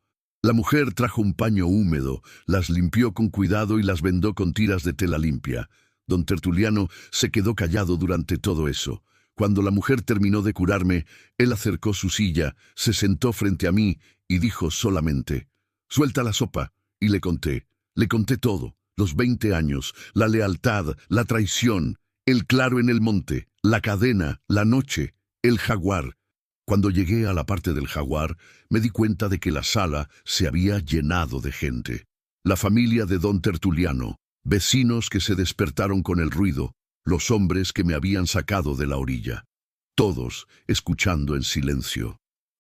La mujer trajo un paño húmedo, las limpió con cuidado y las vendó con tiras de tela limpia. Don Tertuliano se quedó callado durante todo eso. Cuando la mujer terminó de curarme, él acercó su silla, se sentó frente a mí y dijo solamente: «Suelta la sopa», y le conté todo, los 20 años, la lealtad, la traición, el claro en el monte, la cadena, la noche, el jaguar. Cuando llegué a la parte del jaguar, me di cuenta de que la sala se había llenado de gente. La familia de Don Tertuliano, vecinos que se despertaron con el ruido, los hombres que me habían sacado de la orilla. Todos escuchando en silencio.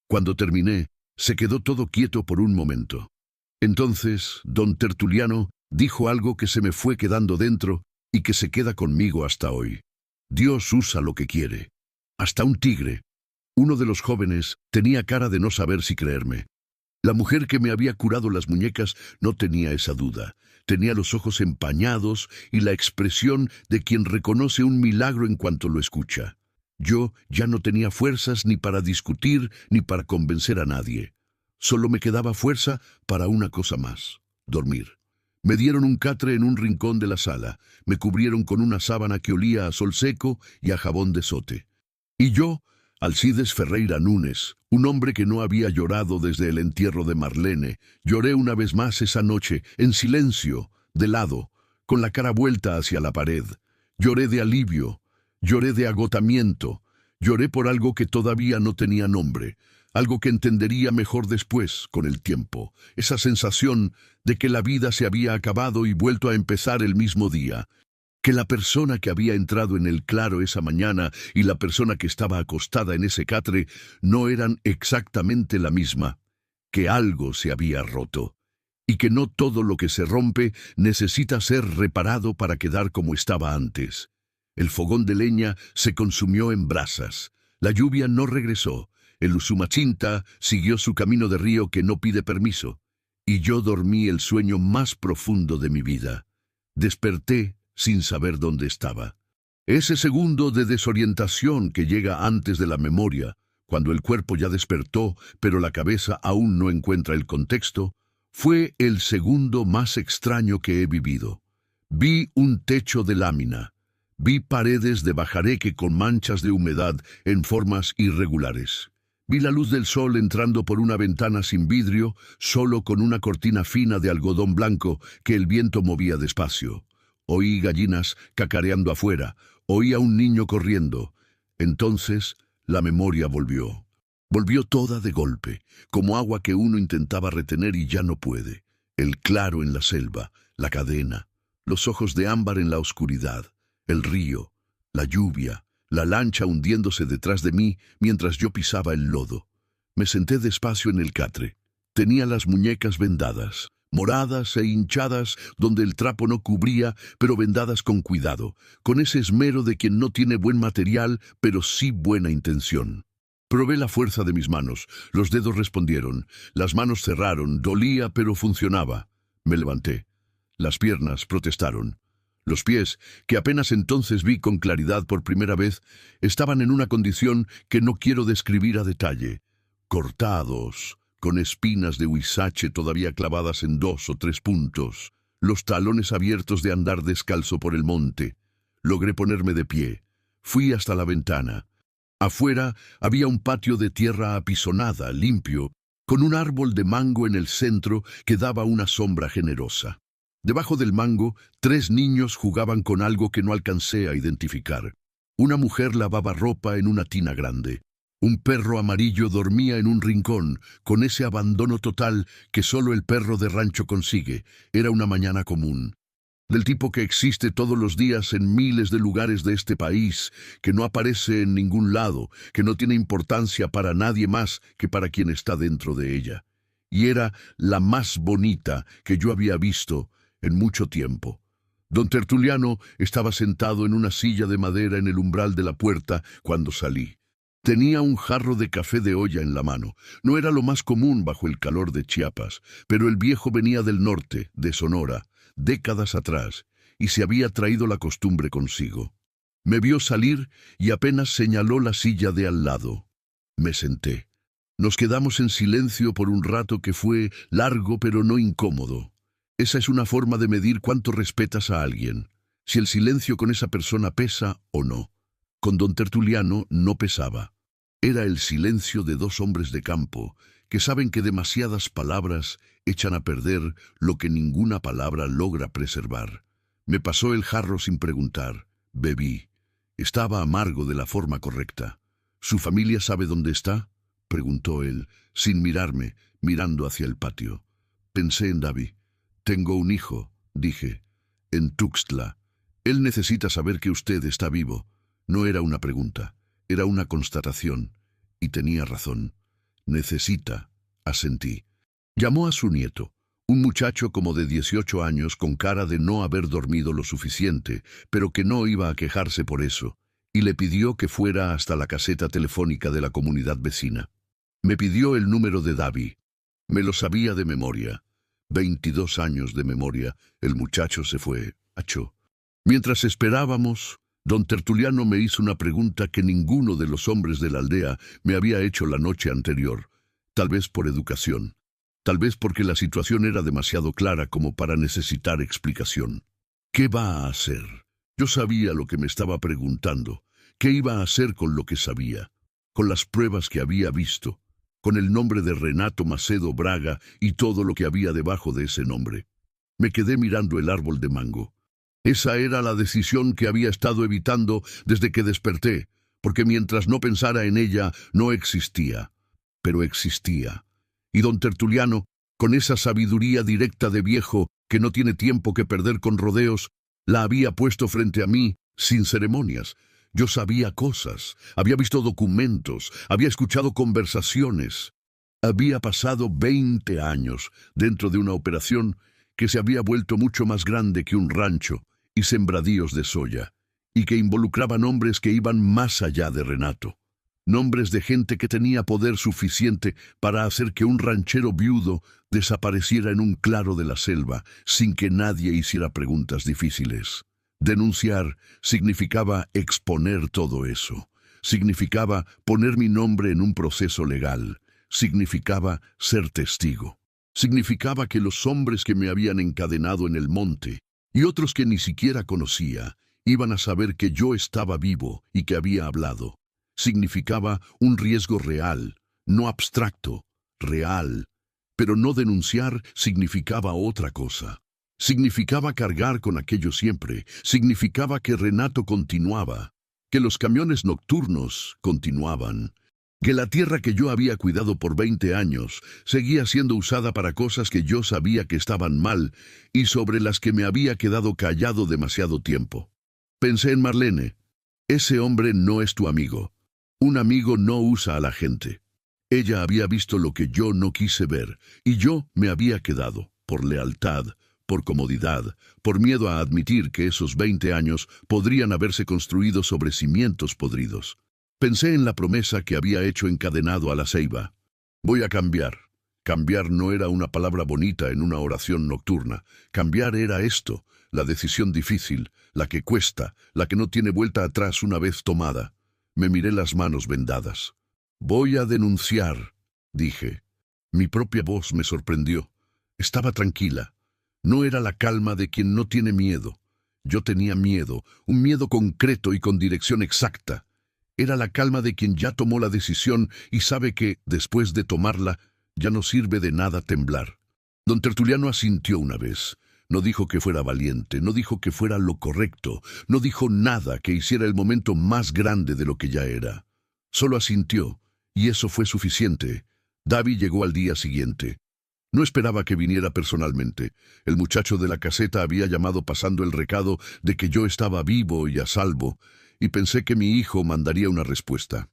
Cuando terminé, se quedó todo quieto por un momento. Entonces, Don Tertuliano dijo algo que se me fue quedando dentro y que se queda conmigo hasta hoy. Dios usa lo que quiere. Hasta un tigre. Uno de los jóvenes tenía cara de no saber si creerme. La mujer que me había curado las muñecas no tenía esa duda. Tenía los ojos empañados y la expresión de quien reconoce un milagro en cuanto lo escucha. Yo ya no tenía fuerzas ni para discutir ni para convencer a nadie. Solo me quedaba fuerza para una cosa más: dormir. Me dieron un catre en un rincón de la sala. Me cubrieron con una sábana que olía a sol seco y a jabón de zote. Y yo, Alcides Ferreira Núñez, un hombre que no había llorado desde el entierro de Marlene, lloré una vez más esa noche, en silencio, de lado, con la cara vuelta hacia la pared. Lloré de alivio, lloré de agotamiento, lloré por algo que todavía no tenía nombre, algo que entendería mejor después, con el tiempo, esa sensación de que la vida se había acabado y vuelto a empezar el mismo día, que la persona que había entrado en el claro esa mañana y la persona que estaba acostada en ese catre no eran exactamente la misma, que algo se había roto, y que no todo lo que se rompe necesita ser reparado para quedar como estaba antes. El fogón de leña se consumió en brasas, la lluvia no regresó, el Usumacinta siguió su camino de río que no pide permiso, y yo dormí el sueño más profundo de mi vida. Desperté sin saber dónde estaba. Ese segundo de desorientación que llega antes de la memoria, cuando el cuerpo ya despertó, pero la cabeza aún no encuentra el contexto, fue el segundo más extraño que he vivido. Vi un techo de lámina. Vi paredes de bajareque con manchas de humedad en formas irregulares. Vi la luz del sol entrando por una ventana sin vidrio, solo con una cortina fina de algodón blanco que el viento movía despacio. Oí gallinas cacareando afuera, oí a un niño corriendo. Entonces la memoria volvió. Volvió toda de golpe, como agua que uno intentaba retener y ya no puede. El claro en la selva, la cadena, los ojos de ámbar en la oscuridad, el río, la lluvia, la lancha hundiéndose detrás de mí mientras yo pisaba el lodo. Me senté despacio en el catre. Tenía las muñecas vendadas, moradas e hinchadas donde el trapo no cubría, pero vendadas con cuidado, con ese esmero de quien no tiene buen material, pero sí buena intención. Probé la fuerza de mis manos, los dedos respondieron, las manos cerraron, dolía pero funcionaba. Me levanté. Las piernas protestaron. Los pies, que apenas entonces vi con claridad por primera vez, estaban en una condición que no quiero describir a detalle. Cortados, con espinas de huizache todavía clavadas en 2 o 3 puntos, los talones abiertos de andar descalzo por el monte. Logré ponerme de pie. Fui hasta la ventana. Afuera había un patio de tierra apisonada, limpio, con un árbol de mango en el centro que daba una sombra generosa. Debajo del mango, 3 niños jugaban con algo que no alcancé a identificar. Una mujer lavaba ropa en una tina grande. Un perro amarillo dormía en un rincón, con ese abandono total que solo el perro de rancho consigue. Era una mañana común. Del tipo que existe todos los días en miles de lugares de este país, que no aparece en ningún lado, que no tiene importancia para nadie más que para quien está dentro de ella. Y era la más bonita que yo había visto en mucho tiempo. Don Tertuliano estaba sentado en una silla de madera en el umbral de la puerta cuando salí. Tenía un jarro de café de olla en la mano. No era lo más común bajo el calor de Chiapas, pero el viejo venía del norte, de Sonora, décadas atrás, y se había traído la costumbre consigo. Me vio salir y apenas señaló la silla de al lado. Me senté. Nos quedamos en silencio por un rato que fue largo pero no incómodo. Esa es una forma de medir cuánto respetas a alguien, si el silencio con esa persona pesa o no. Con don Tertuliano no pesaba. Era el silencio de 2 hombres de campo que saben que demasiadas palabras echan a perder lo que ninguna palabra logra preservar. Me pasó el jarro sin preguntar. Bebí. Estaba amargo de la forma correcta. ¿Su familia sabe dónde está?, preguntó él, sin mirarme, mirando hacia el patio. Pensé en David. Tengo un hijo, dije, en Tuxtla. Él necesita saber que usted está vivo. No era una pregunta, era una constatación. Y tenía razón. Necesita, asentí. Llamó a su nieto, un muchacho como de 18 años con cara de no haber dormido lo suficiente, pero que no iba a quejarse por eso, y le pidió que fuera hasta la caseta telefónica de la comunidad vecina. Me pidió el número de David. Me lo sabía de memoria. 22 años de memoria, el muchacho se fue, achó. Mientras esperábamos, don Tertuliano me hizo una pregunta que ninguno de los hombres de la aldea me había hecho la noche anterior, tal vez por educación, tal vez porque la situación era demasiado clara como para necesitar explicación. ¿Qué va a hacer? Yo sabía lo que me estaba preguntando. ¿Qué iba a hacer con lo que sabía? Con las pruebas que había visto, con el nombre de Renato Macedo Braga y todo lo que había debajo de ese nombre. Me quedé mirando el árbol de mango. Esa era la decisión que había estado evitando desde que desperté, porque mientras no pensara en ella, no existía. pero existía. Y don Tertuliano, con esa sabiduría directa de viejo que no tiene tiempo que perder con rodeos, la había puesto frente a mí sin ceremonias. Yo sabía cosas, había visto documentos, había escuchado conversaciones. Había pasado 20 años dentro de una operación que se había vuelto mucho más grande que un rancho y sembradíos de soya, y que involucraba nombres que iban más allá de Renato. Nombres de gente que tenía poder suficiente para hacer que un ranchero viudo desapareciera en un claro de la selva sin que nadie hiciera preguntas difíciles. Denunciar significaba exponer todo eso. Significaba poner mi nombre en un proceso legal. Significaba ser testigo. Significaba que los hombres que me habían encadenado en el monte y otros que ni siquiera conocía iban a saber que yo estaba vivo y que había hablado. Significaba un riesgo real, no abstracto, real. Pero no denunciar significaba otra cosa. Significaba cargar con aquello siempre. Significaba que Renato continuaba, que los camiones nocturnos continuaban, que la tierra que yo había cuidado por 20 años seguía siendo usada para cosas que yo sabía que estaban mal y sobre las que me había quedado callado demasiado tiempo. Pensé en Marlene. Ese hombre no es tu amigo. Un amigo no usa a la gente. Ella había visto lo que yo no quise ver, y yo me había quedado, por lealtad, por comodidad, por miedo a admitir que esos 20 años podrían haberse construido sobre cimientos podridos. Pensé en la promesa que había hecho encadenado a la ceiba. Voy a cambiar. Cambiar no era una palabra bonita en una oración nocturna. Cambiar era esto, la decisión difícil, la que cuesta, la que no tiene vuelta atrás una vez tomada. Me miré las manos vendadas. Voy a denunciar, dije. Mi propia voz me sorprendió. Estaba tranquila. No era la calma de quien no tiene miedo. Yo tenía miedo, un miedo concreto y con dirección exacta. Era la calma de quien ya tomó la decisión y sabe que, después de tomarla, ya no sirve de nada temblar. Don Tertuliano asintió una vez. No dijo que fuera valiente, no dijo que fuera lo correcto, no dijo nada que hiciera el momento más grande de lo que ya era. Solo asintió, y eso fue suficiente. Davi llegó al día siguiente. No esperaba que viniera personalmente. El muchacho de la caseta había llamado pasando el recado de que yo estaba vivo y a salvo, y pensé que mi hijo mandaría una respuesta.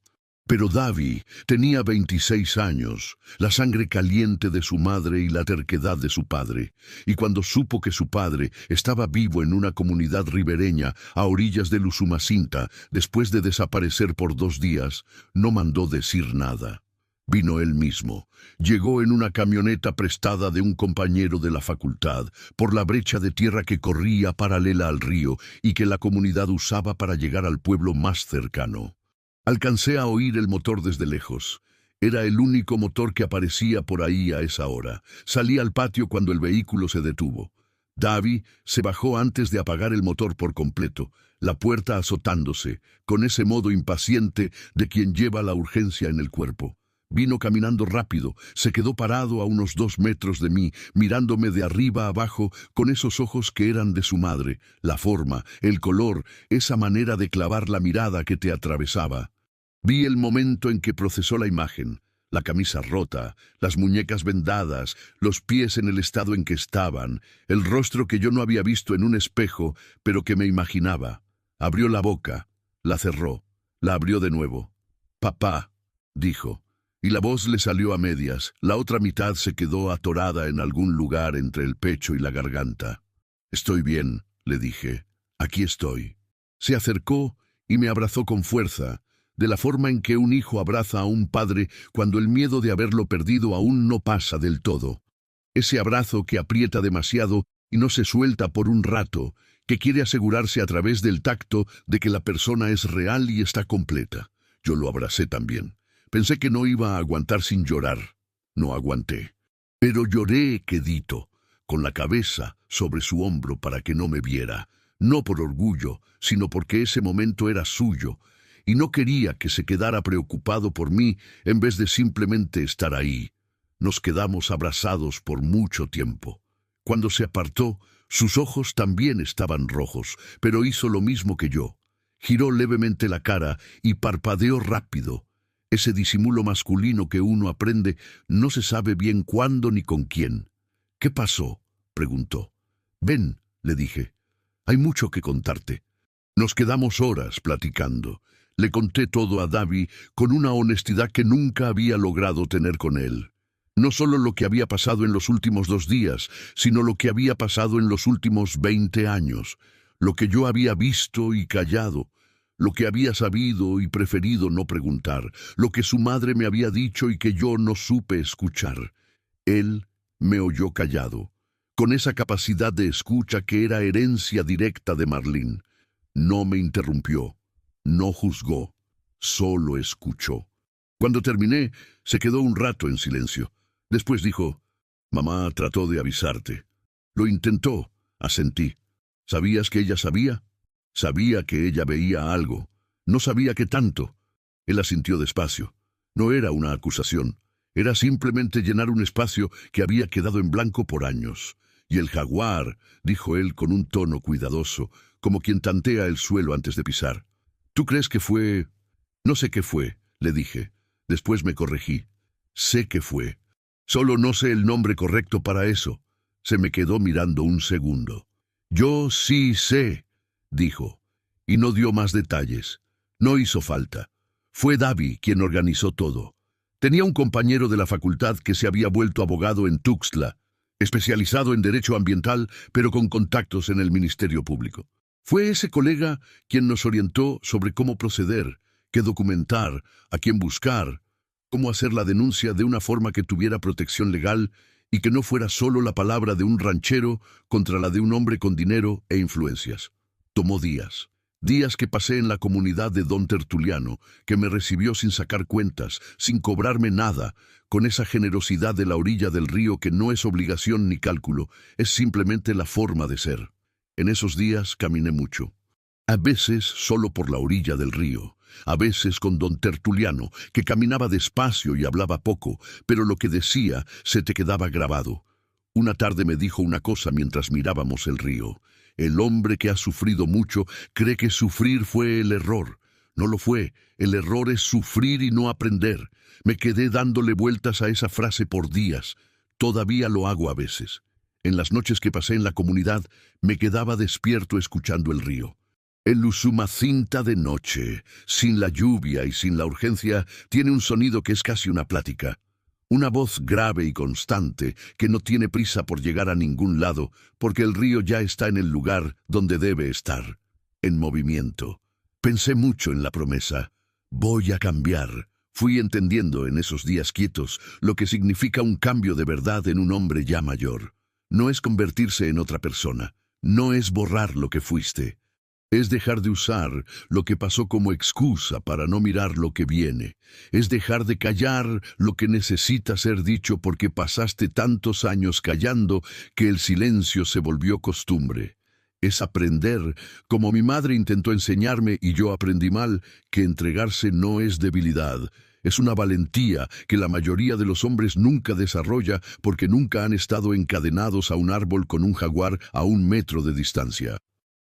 Pero Davi tenía 26 años, la sangre caliente de su madre y la terquedad de su padre, y cuando supo que su padre estaba vivo en una comunidad ribereña a orillas del Usumacinta, después de desaparecer por 2 días, no mandó decir nada. Vino él mismo. Llegó en una camioneta prestada de un compañero de la facultad, por la brecha de tierra que corría paralela al río y que la comunidad usaba para llegar al pueblo más cercano. Alcancé a oír el motor desde lejos. Era el único motor que aparecía por ahí a esa hora. Salí al patio cuando el vehículo se detuvo. Davi se bajó antes de apagar el motor por completo, la puerta azotándose, con ese modo impaciente de quien lleva la urgencia en el cuerpo. Vino caminando rápido, se quedó parado a unos 2 metros de mí, mirándome de arriba abajo con esos ojos que eran de su madre, la forma, el color, esa manera de clavar la mirada que te atravesaba. Vi el momento en que procesó la imagen, la camisa rota, las muñecas vendadas, los pies en el estado en que estaban, el rostro que yo no había visto en un espejo, pero que me imaginaba. Abrió la boca, la cerró, la abrió de nuevo. «Papá», dijo. Y la voz le salió a medias, la otra mitad se quedó atorada en algún lugar entre el pecho y la garganta. «Estoy bien», le dije. «Aquí estoy». Se acercó y me abrazó con fuerza, de la forma en que un hijo abraza a un padre cuando el miedo de haberlo perdido aún no pasa del todo. Ese abrazo que aprieta demasiado y no se suelta por un rato, que quiere asegurarse a través del tacto de que la persona es real y está completa. Yo lo abracé también. Pensé que no iba a aguantar sin llorar. No aguanté. Pero lloré quedito, con la cabeza sobre su hombro para que no me viera, no por orgullo, sino porque ese momento era suyo, y no quería que se quedara preocupado por mí en vez de simplemente estar ahí. Nos quedamos abrazados por mucho tiempo. Cuando se apartó, sus ojos también estaban rojos, pero hizo lo mismo que yo. Giró levemente la cara y parpadeó rápido. Ese disimulo masculino que uno aprende no se sabe bien cuándo ni con quién. ¿Qué pasó?, preguntó. Ven, le dije. Hay mucho que contarte. Nos quedamos horas platicando. Le conté todo a Davi con una honestidad que nunca había logrado tener con él. No solo lo que había pasado en los últimos 2 días, sino lo que había pasado en los últimos 20 años, lo que yo había visto y callado, lo que había sabido y preferido no preguntar, lo que su madre me había dicho y que yo no supe escuchar. Él me oyó callado, con esa capacidad de escucha que era herencia directa de Marlene. No me interrumpió, no juzgó, solo escuchó. Cuando terminé, se quedó un rato en silencio. Después dijo: «Mamá trató de avisarte». «Lo intentó», asentí. «¿Sabías que ella sabía?» «Sabía que ella veía algo. No sabía qué tanto». Él asintió despacio. No era una acusación. Era simplemente llenar un espacio que había quedado en blanco por años. «Y el jaguar», dijo él con un tono cuidadoso, como quien tantea el suelo antes de pisar. «¿Tú crees que fue...?» «No sé qué fue», le dije. Después me corregí. «Sé qué fue. Solo no sé el nombre correcto para eso». Se me quedó mirando un segundo. «Yo sí sé», dijo, y no dio más detalles. No hizo falta. Fue Davi quien organizó todo. Tenía un compañero de la facultad que se había vuelto abogado en Tuxtla, especializado en derecho ambiental, pero con contactos en el Ministerio Público. Fue ese colega quien nos orientó sobre cómo proceder, qué documentar, a quién buscar, cómo hacer la denuncia de una forma que tuviera protección legal y que no fuera solo la palabra de un ranchero contra la de un hombre con dinero e influencias. Tomó días. Días que pasé en la comunidad de Don Tertuliano, que me recibió sin sacar cuentas, sin cobrarme nada, con esa generosidad de la orilla del río que no es obligación ni cálculo, es simplemente la forma de ser. En esos días caminé mucho. A veces solo por la orilla del río, a veces con Don Tertuliano, que caminaba despacio y hablaba poco, pero lo que decía se te quedaba grabado. Una tarde me dijo una cosa mientras mirábamos el río. El hombre que ha sufrido mucho cree que sufrir fue el error. No lo fue. El error es sufrir y no aprender. Me quedé dándole vueltas a esa frase por días. Todavía lo hago a veces. En las noches que pasé en la comunidad, me quedaba despierto escuchando el río. El Usumacinta de noche, sin la lluvia y sin la urgencia, tiene un sonido que es casi una plática. Una voz grave y constante que no tiene prisa por llegar a ningún lado, porque el río ya está en el lugar donde debe estar, en movimiento. Pensé mucho en la promesa. Voy a cambiar. Fui entendiendo en esos días quietos lo que significa un cambio de verdad en un hombre ya mayor. No es convertirse en otra persona. No es borrar lo que fuiste. Es dejar de usar lo que pasó como excusa para no mirar lo que viene. Es dejar de callar lo que necesita ser dicho porque pasaste tantos años callando que el silencio se volvió costumbre. Es aprender, como mi madre intentó enseñarme y yo aprendí mal, que entregarse no es debilidad. Es una valentía que la mayoría de los hombres nunca desarrolla porque nunca han estado encadenados a un árbol con un jaguar a 1 metro de distancia.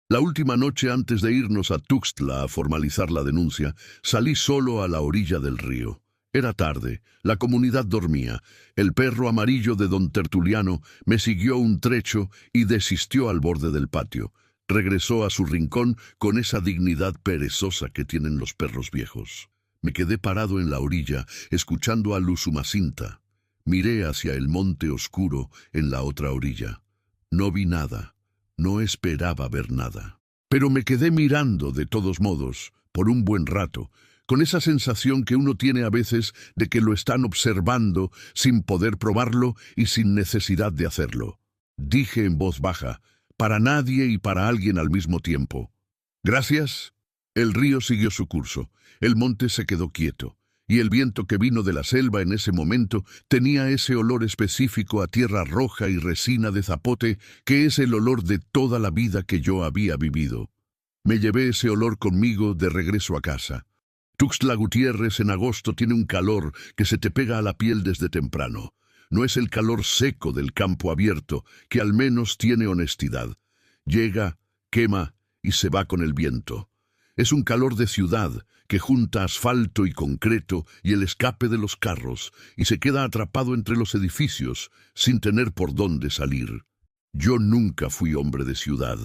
La última noche antes de irnos a Tuxtla a formalizar la denuncia, salí solo a la orilla del río. Era tarde, la comunidad dormía. El perro amarillo de Don Tertuliano me siguió un trecho y desistió al borde del patio. Regresó a su rincón con esa dignidad perezosa que tienen los perros viejos. Me quedé parado en la orilla, escuchando al Usumacinta. Miré hacia el monte oscuro en la otra orilla. No vi nada. No esperaba ver nada. Pero me quedé mirando de todos modos, por un buen rato, con esa sensación que uno tiene a veces de que lo están observando sin poder probarlo y sin necesidad de hacerlo. Dije en voz baja, para nadie y para alguien al mismo tiempo: «Gracias». El río siguió su curso, el monte se quedó quieto, y el viento que vino de la selva en ese momento tenía ese olor específico a tierra roja y resina de zapote que es el olor de toda la vida que yo había vivido. Me llevé ese olor conmigo de regreso a casa. Tuxtla Gutiérrez en agosto tiene un calor que se te pega a la piel desde temprano. No es el calor seco del campo abierto, que al menos tiene honestidad. Llega, quema y se va con el viento. Es un calor de ciudad que junta asfalto y concreto y el escape de los carros y se queda atrapado entre los edificios sin tener por dónde salir. Yo nunca fui hombre de ciudad.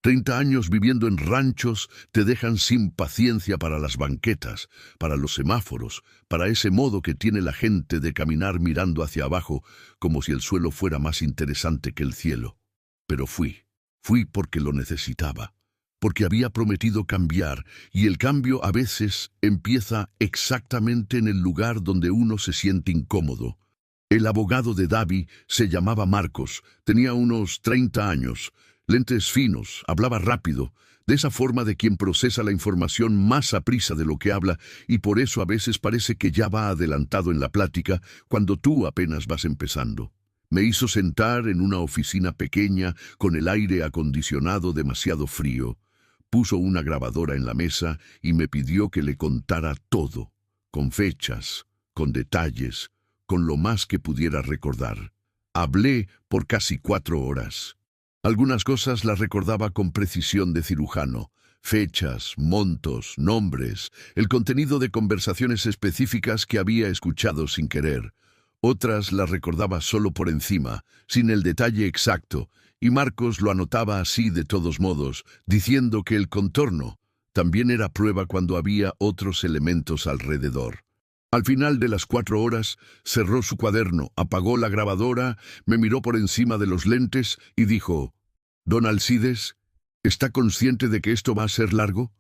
30 años viviendo en ranchos te dejan sin paciencia para las banquetas, para los semáforos, para ese modo que tiene la gente de caminar mirando hacia abajo como si el suelo fuera más interesante que el cielo. Pero fui porque lo necesitaba, porque había prometido cambiar, y el cambio a veces empieza exactamente en el lugar donde uno se siente incómodo. El abogado de Davi se llamaba Marcos, tenía unos 30 años, lentes finos, hablaba rápido, de esa forma de quien procesa la información más aprisa de lo que habla, y por eso a veces parece que ya va adelantado en la plática cuando tú apenas vas empezando. Me hizo sentar en una oficina pequeña con el aire acondicionado demasiado frío. Puso una grabadora en la mesa y me pidió que le contara todo, con fechas, con detalles, con lo más que pudiera recordar. Hablé por casi 4 horas. Algunas cosas las recordaba con precisión de cirujano. Fechas, montos, nombres, el contenido de conversaciones específicas que había escuchado sin querer. Otras las recordaba solo por encima, sin el detalle exacto, y Marcos lo anotaba así de todos modos, diciendo que el contorno también era prueba cuando había otros elementos alrededor. Al final de las 4 horas, cerró su cuaderno, apagó la grabadora, me miró por encima de los lentes y dijo: «Don Alcides, ¿está consciente de que esto va a ser largo?»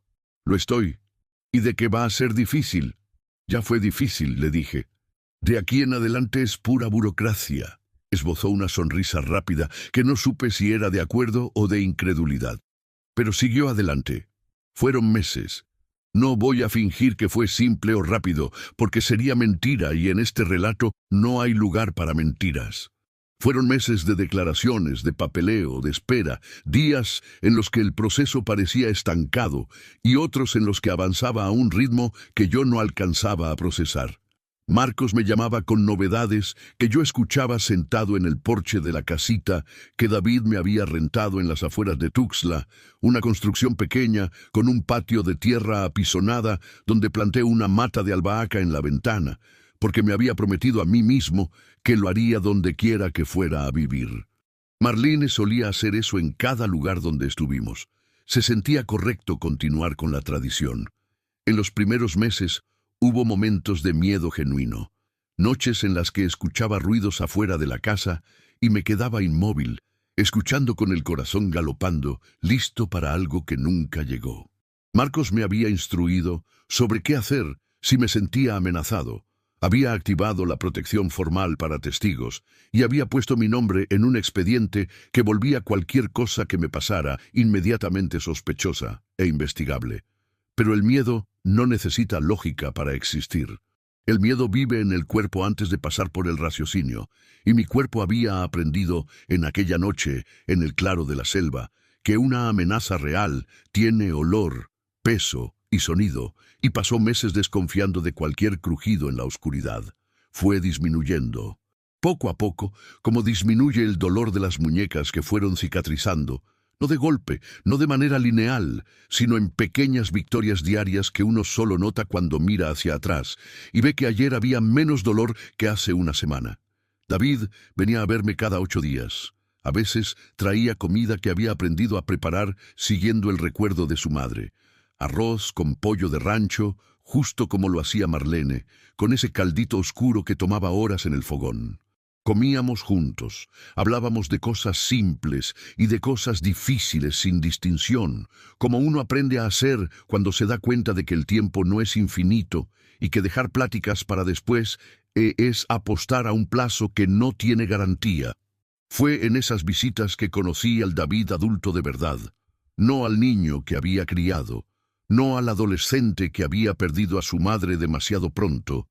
«Lo estoy. ¿Y de que va a ser difícil?» «Ya fue difícil», le dije. «De aquí en adelante es pura burocracia». Esbozó una sonrisa rápida que no supe si era de acuerdo o de incredulidad. Pero siguió adelante. Fueron meses. No voy a fingir que fue simple o rápido, porque sería mentira y en este relato no hay lugar para mentiras. Fueron meses de declaraciones, de papeleo, de espera, días en los que el proceso parecía estancado y otros en los que avanzaba a un ritmo que yo no alcanzaba a procesar. Marcos me llamaba con novedades que yo escuchaba sentado en el porche de la casita que David me había rentado en las afueras de Tuxtla, una construcción pequeña con un patio de tierra apisonada donde planté una mata de albahaca en la ventana, porque me había prometido a mí mismo que lo haría donde quiera que fuera a vivir. Marlene solía hacer eso en cada lugar donde estuvimos. Se sentía correcto continuar con la tradición. En los primeros meses hubo momentos de miedo genuino, noches en las que escuchaba ruidos afuera de la casa y me quedaba inmóvil, escuchando con el corazón galopando, listo para algo que nunca llegó. Marcos me había instruido sobre qué hacer si me sentía amenazado. Había activado la protección formal para testigos y había puesto mi nombre en un expediente que volvía cualquier cosa que me pasara inmediatamente sospechosa e investigable. Pero el miedo no necesita lógica para existir. El miedo vive en el cuerpo antes de pasar por el raciocinio, y mi cuerpo había aprendido en aquella noche, en el claro de la selva, que una amenaza real tiene olor, peso y sonido, y pasó meses desconfiando de cualquier crujido en la oscuridad. Fue disminuyendo. Poco a poco, como disminuye el dolor de las muñecas que fueron cicatrizando, no de golpe, no de manera lineal, sino en pequeñas victorias diarias que uno solo nota cuando mira hacia atrás y ve que ayer había menos dolor que hace una semana. David venía a verme cada 8 días. A veces traía comida que había aprendido a preparar siguiendo el recuerdo de su madre. Arroz con pollo de rancho, justo como lo hacía Marlene, con ese caldito oscuro que tomaba horas en el fogón. Comíamos juntos, hablábamos de cosas simples y de cosas difíciles sin distinción, como uno aprende a hacer cuando se da cuenta de que el tiempo no es infinito y que dejar pláticas para después es apostar a un plazo que no tiene garantía. Fue en esas visitas que conocí al David adulto de verdad, no al niño que había criado, no al adolescente que había perdido a su madre demasiado pronto,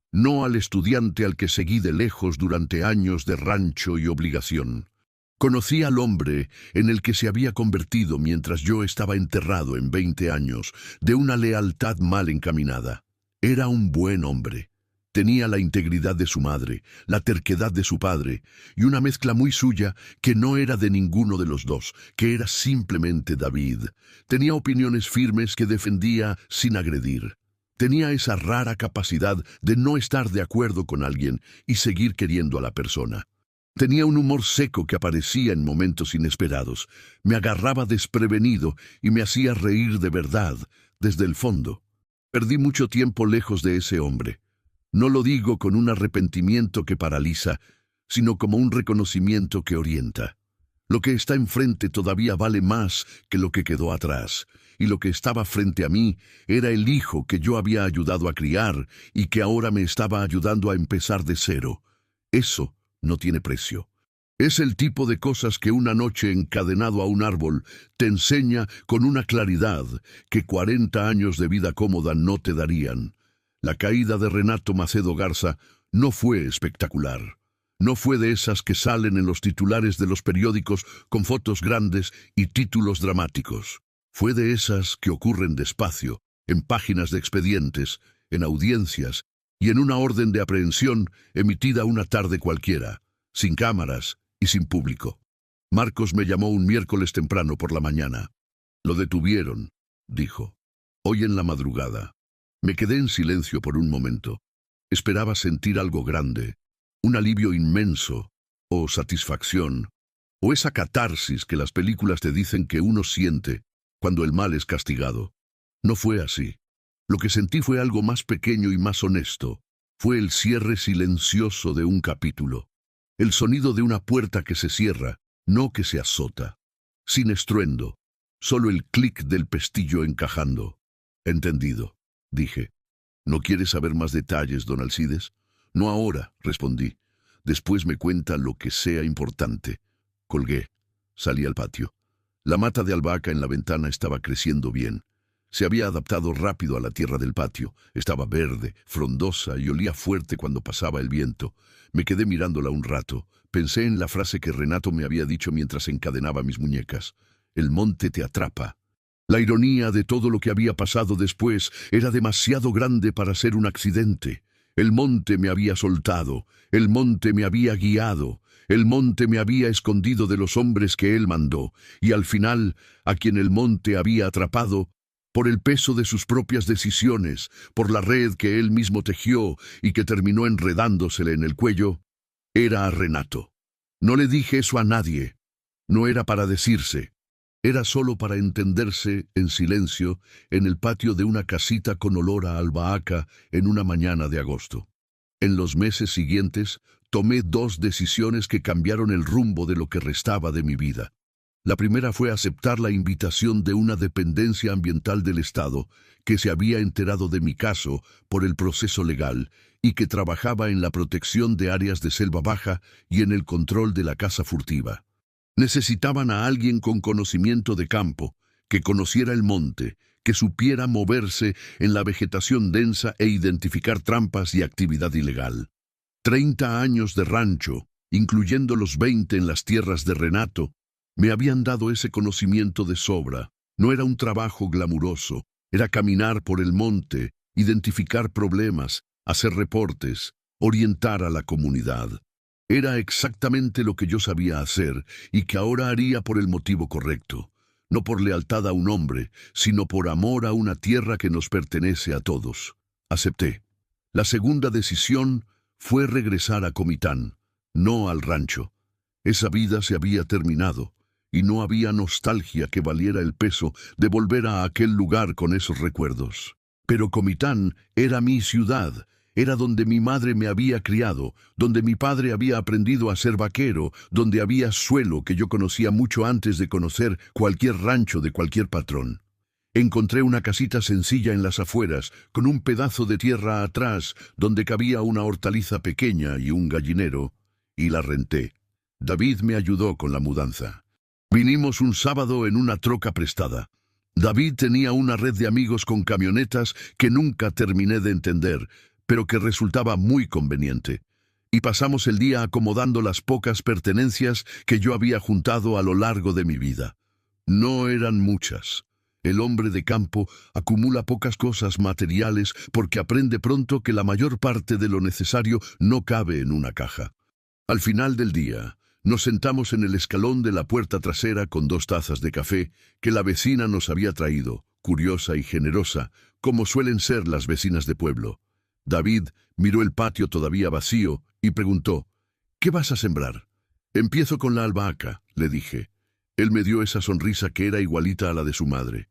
no al estudiante al que seguí de lejos durante años de rancho y obligación. Conocí al hombre en el que se había convertido mientras yo estaba enterrado en 20 años, de una lealtad mal encaminada. Era un buen hombre. Tenía la integridad de su madre, la terquedad de su padre, y una mezcla muy suya que no era de ninguno de los dos, que era simplemente David. Tenía opiniones firmes que defendía sin agredir. Tenía esa rara capacidad de no estar de acuerdo con alguien y seguir queriendo a la persona. Tenía un humor seco que aparecía en momentos inesperados. Me agarraba desprevenido y me hacía reír de verdad, desde el fondo. Perdí mucho tiempo lejos de ese hombre. No lo digo con un arrepentimiento que paraliza, sino como un reconocimiento que orienta. Lo que está enfrente todavía vale más que lo que quedó atrás, y lo que estaba frente a mí era el hijo que yo había ayudado a criar y que ahora me estaba ayudando a empezar de cero. Eso no tiene precio. Es el tipo de cosas que una noche encadenado a un árbol te enseña con una claridad que 40 años de vida cómoda no te darían. La caída de Renato Macedo Garza no fue espectacular. No fue de esas que salen en los titulares de los periódicos con fotos grandes y títulos dramáticos. Fue de esas que ocurren despacio, en páginas de expedientes, en audiencias y en una orden de aprehensión emitida una tarde cualquiera, sin cámaras y sin público. Marcos me llamó un miércoles temprano por la mañana. Lo detuvieron, dijo, hoy en la madrugada. Me quedé en silencio por un momento. Esperaba sentir algo grande, un alivio inmenso, o satisfacción, o esa catarsis que las películas te dicen que uno siente cuando el mal es castigado. No fue así. Lo que sentí fue algo más pequeño y más honesto. Fue el cierre silencioso de un capítulo. El sonido de una puerta que se cierra, no que se azota. Sin estruendo, solo el clic del pestillo encajando. Entendido, dije. ¿No quieres saber más detalles, don Alcides? No ahora, respondí. Después me cuenta lo que sea importante. Colgué. Salí al patio. La mata de albahaca en la ventana estaba creciendo bien. Se había adaptado rápido a la tierra del patio. Estaba verde, frondosa y olía fuerte cuando pasaba el viento. Me quedé mirándola un rato. Pensé en la frase que Renato me había dicho mientras encadenaba mis muñecas. El monte te atrapa. La ironía de todo lo que había pasado después era demasiado grande para ser un accidente. El monte me había soltado, el monte me había guiado, el monte me había escondido de los hombres que él mandó, y al final, a quien el monte había atrapado, por el peso de sus propias decisiones, por la red que él mismo tejió y que terminó enredándosele en el cuello, era a Renato. No le dije eso a nadie. No era para decirse. Era solo para entenderse en silencio en el patio de una casita con olor a albahaca en una mañana de agosto. En los meses siguientes tomé 2 decisiones que cambiaron el rumbo de lo que restaba de mi vida. La primera fue aceptar la invitación de una dependencia ambiental del Estado que se había enterado de mi caso por el proceso legal y que trabajaba en la protección de áreas de selva baja y en el control de la caza furtiva. Necesitaban a alguien con conocimiento de campo, que conociera el monte, que supiera moverse en la vegetación densa e identificar trampas y actividad ilegal. 30 años de rancho, incluyendo los 20 en las tierras de Renato, me habían dado ese conocimiento de sobra. No era un trabajo glamuroso, era caminar por el monte, identificar problemas, hacer reportes, orientar a la comunidad. Era exactamente lo que yo sabía hacer y que ahora haría por el motivo correcto. No por lealtad a un hombre, sino por amor a una tierra que nos pertenece a todos. Acepté. La segunda decisión fue regresar a Comitán, no al rancho. Esa vida se había terminado, y no había nostalgia que valiera el peso de volver a aquel lugar con esos recuerdos. Pero Comitán era mi ciudad. Era donde mi madre me había criado, donde mi padre había aprendido a ser vaquero, donde había suelo que yo conocía mucho antes de conocer cualquier rancho de cualquier patrón. Encontré una casita sencilla en las afueras, con un pedazo de tierra atrás, donde cabía una hortaliza pequeña y un gallinero, y la renté. David me ayudó con la mudanza. Vinimos un sábado en una troca prestada. David tenía una red de amigos con camionetas que nunca terminé de entender, pero que resultaba muy conveniente. Y pasamos el día acomodando las pocas pertenencias que yo había juntado a lo largo de mi vida. No eran muchas. El hombre de campo acumula pocas cosas materiales porque aprende pronto que la mayor parte de lo necesario no cabe en una caja. Al final del día, nos sentamos en el escalón de la puerta trasera con 2 tazas de café que la vecina nos había traído, curiosa y generosa, como suelen ser las vecinas de pueblo. David miró el patio todavía vacío y preguntó, «¿Qué vas a sembrar?» «Empiezo con la albahaca», le dije. Él me dio esa sonrisa que era igualita a la de su madre.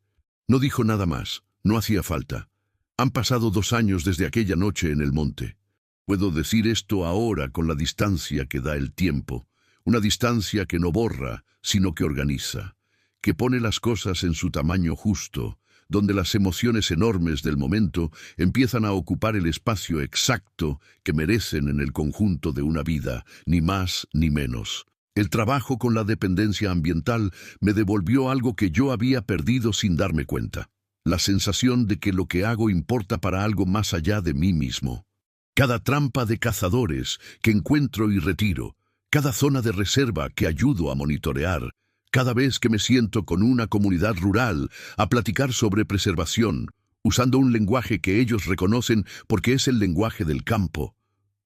No dijo nada más, no hacía falta. Han pasado 2 años desde aquella noche en el monte. Puedo decir esto ahora con la distancia que da el tiempo, una distancia que no borra, sino que organiza, que pone las cosas en su tamaño justo, donde las emociones enormes del momento empiezan a ocupar el espacio exacto que merecen en el conjunto de una vida, ni más ni menos. El trabajo con la dependencia ambiental me devolvió algo que yo había perdido sin darme cuenta, la sensación de que lo que hago importa para algo más allá de mí mismo. Cada trampa de cazadores que encuentro y retiro, cada zona de reserva que ayudo a monitorear, cada vez que me siento con una comunidad rural a platicar sobre preservación, usando un lenguaje que ellos reconocen porque es el lenguaje del campo.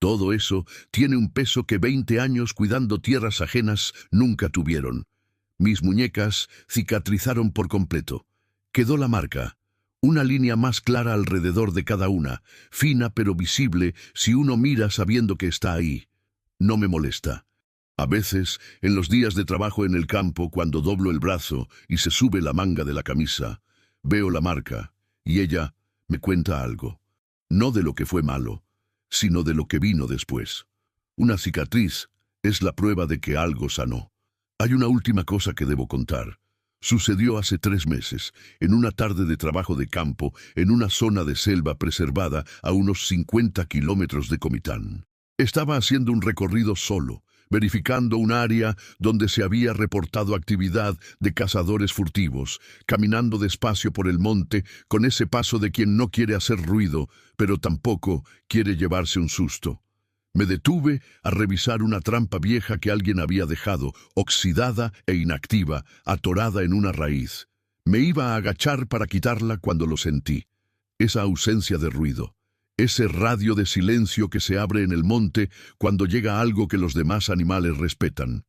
Todo eso tiene un peso que 20 años cuidando tierras ajenas nunca tuvieron. Mis muñecas cicatrizaron por completo. Quedó la marca, una línea más clara alrededor de cada una, fina pero visible si uno mira sabiendo que está ahí. No me molesta. A veces, en los días de trabajo en el campo, cuando doblo el brazo y se sube la manga de la camisa, veo la marca y ella me cuenta algo. No de lo que fue malo, sino de lo que vino después. Una cicatriz es la prueba de que algo sanó. Hay una última cosa que debo contar. Sucedió hace 3 meses, en una tarde de trabajo de campo, en una zona de selva preservada a unos 50 kilómetros de Comitán. Estaba haciendo un recorrido solo, verificando un área donde se había reportado actividad de cazadores furtivos, caminando despacio por el monte con ese paso de quien no quiere hacer ruido, pero tampoco quiere llevarse un susto. Me detuve a revisar una trampa vieja que alguien había dejado, oxidada e inactiva, atorada en una raíz. Me iba a agachar para quitarla cuando lo sentí. Esa ausencia de ruido. Ese radio de silencio que se abre en el monte cuando llega algo que los demás animales respetan.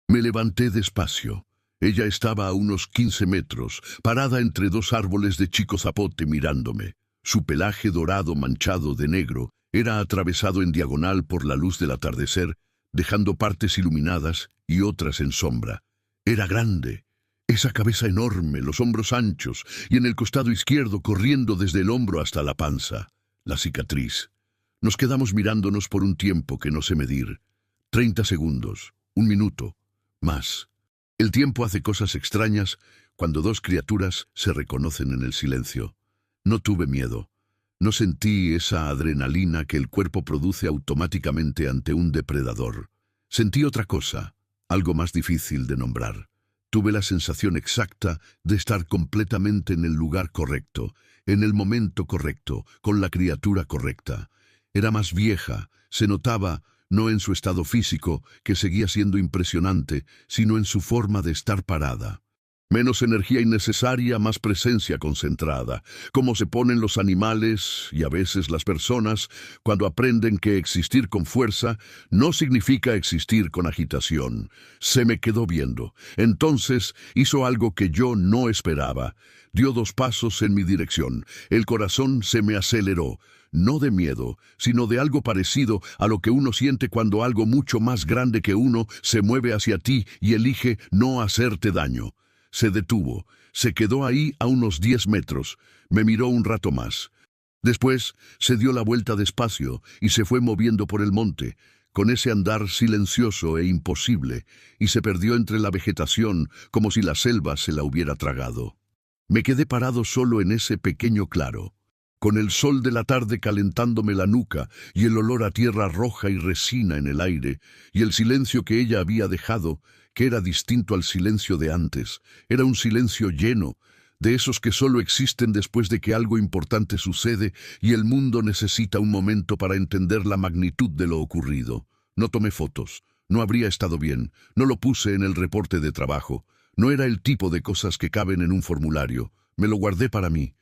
Me levanté despacio. Ella estaba a unos 15 metros, parada entre 2 árboles de chico zapote mirándome. Su pelaje dorado manchado de negro era atravesado en diagonal por la luz del atardecer, dejando partes iluminadas y otras en sombra. Era grande. Esa cabeza enorme, los hombros anchos y en el costado izquierdo corriendo desde el hombro hasta la panza. La cicatriz. Nos quedamos mirándonos por un tiempo que no sé medir. 30 segundos, 1 minuto, más. El tiempo hace cosas extrañas cuando 2 criaturas se reconocen en el silencio. No tuve miedo. No sentí esa adrenalina que el cuerpo produce automáticamente ante un depredador. Sentí otra cosa, algo más difícil de nombrar. Tuve la sensación exacta de estar completamente en el lugar correcto, en el momento correcto, con la criatura correcta. Era más vieja, se notaba, no en su estado físico, que seguía siendo impresionante, sino en su forma de estar parada. Menos energía innecesaria, más presencia concentrada, como se ponen los animales y a veces las personas cuando aprenden que existir con fuerza no significa existir con agitación. Se me quedó viendo. Entonces hizo algo que yo no esperaba. Dio 2 pasos en mi dirección. El corazón se me aceleró. No de miedo, sino de algo parecido a lo que uno siente cuando algo mucho más grande que uno se mueve hacia ti y elige no hacerte daño. Se detuvo, se quedó ahí a unos 10 metros, me miró un rato más. Después se dio la vuelta despacio y se fue moviendo por el monte, con ese andar silencioso e imposible, y se perdió entre la vegetación como si la selva se la hubiera tragado. Me quedé parado solo en ese pequeño claro, con el sol de la tarde calentándome la nuca y el olor a tierra roja y resina en el aire, y el silencio que ella había dejado, que era distinto al silencio de antes. Era un silencio lleno, de esos que solo existen después de que algo importante sucede y el mundo necesita un momento para entender la magnitud de lo ocurrido. No tomé fotos, no habría estado bien, no lo puse en el reporte de trabajo, no era el tipo de cosas que caben en un formulario. Me lo guardé para mí,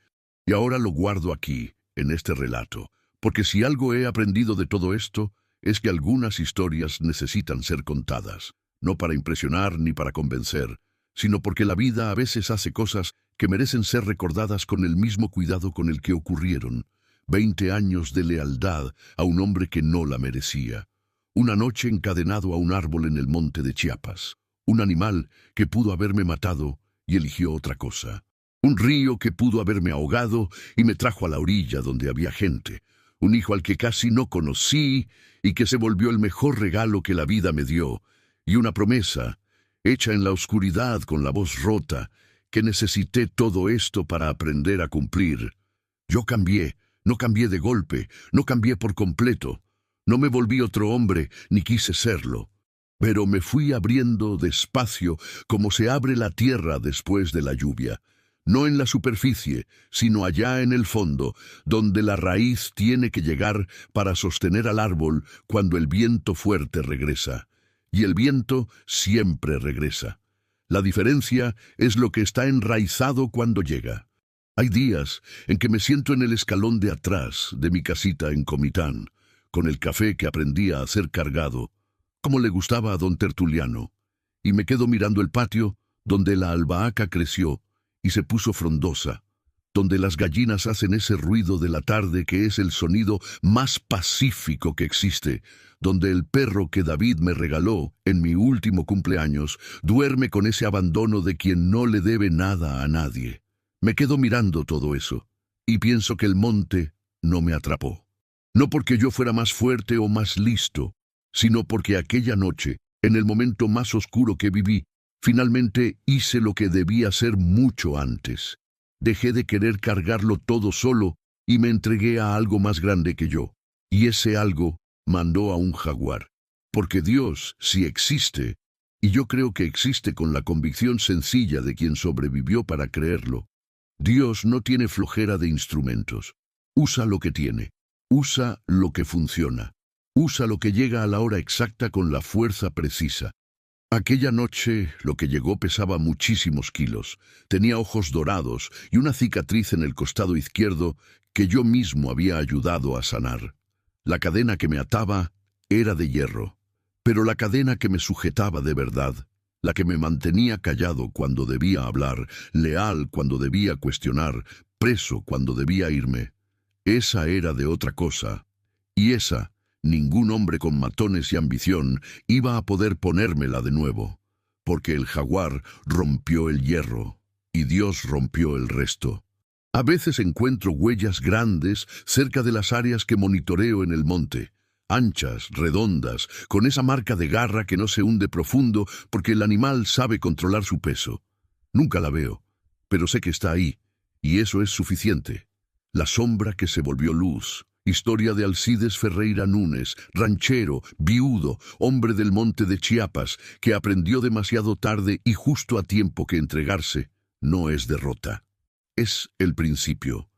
y ahora lo guardo aquí, en este relato, porque si algo he aprendido de todo esto, es que algunas historias necesitan ser contadas, no para impresionar ni para convencer, sino porque la vida a veces hace cosas que merecen ser recordadas con el mismo cuidado con el que ocurrieron. 20 años de lealtad a un hombre que no la merecía. Una noche encadenado a un árbol en el monte de Chiapas. Un animal que pudo haberme matado y eligió otra cosa. Un río que pudo haberme ahogado y me trajo a la orilla donde había gente. Un hijo al que casi no conocí y que se volvió el mejor regalo que la vida me dio. Y una promesa, hecha en la oscuridad con la voz rota, que necesité todo esto para aprender a cumplir. Yo cambié, no cambié de golpe, no cambié por completo. No me volví otro hombre, ni quise serlo. Pero me fui abriendo despacio como se abre la tierra después de la lluvia. No en la superficie, sino allá en el fondo, donde la raíz tiene que llegar para sostener al árbol cuando el viento fuerte regresa. Y el viento siempre regresa. La diferencia es lo que está enraizado cuando llega. Hay días en que me siento en el escalón de atrás de mi casita en Comitán, con el café que aprendí a hacer cargado, como le gustaba a don Tertuliano, y me quedo mirando el patio donde la albahaca creció y se puso frondosa, donde las gallinas hacen ese ruido de la tarde que es el sonido más pacífico que existe, donde el perro que David me regaló en mi último cumpleaños duerme con ese abandono de quien no le debe nada a nadie. Me quedo mirando todo eso, y pienso que el monte no me atrapó. No porque yo fuera más fuerte o más listo, sino porque aquella noche, en el momento más oscuro que viví, finalmente hice lo que debía hacer mucho antes. Dejé de querer cargarlo todo solo y me entregué a algo más grande que yo. Y ese algo mandó a un jaguar. Porque Dios sí existe, y yo creo que existe con la convicción sencilla de quien sobrevivió para creerlo. Dios no tiene flojera de instrumentos. Usa lo que tiene. Usa lo que funciona. Usa lo que llega a la hora exacta con la fuerza precisa. Aquella noche lo que llegó pesaba muchísimos kilos. Tenía ojos dorados y una cicatriz en el costado izquierdo que yo mismo había ayudado a sanar. La cadena que me ataba era de hierro, pero la cadena que me sujetaba de verdad, la que me mantenía callado cuando debía hablar, leal cuando debía cuestionar, preso cuando debía irme, esa era de otra cosa, y esa, ningún hombre con matones y ambición iba a poder ponérmela de nuevo, porque el jaguar rompió el hierro, y Dios rompió el resto. A veces encuentro huellas grandes cerca de las áreas que monitoreo en el monte, anchas, redondas, con esa marca de garra que no se hunde profundo porque el animal sabe controlar su peso. Nunca la veo, pero sé que está ahí, y eso es suficiente. La sombra que se volvió luz. Historia de Alcides Ferreira Núñez, ranchero, viudo, hombre del monte de Chiapas, que aprendió demasiado tarde y justo a tiempo que entregarse no es derrota. Es el principio.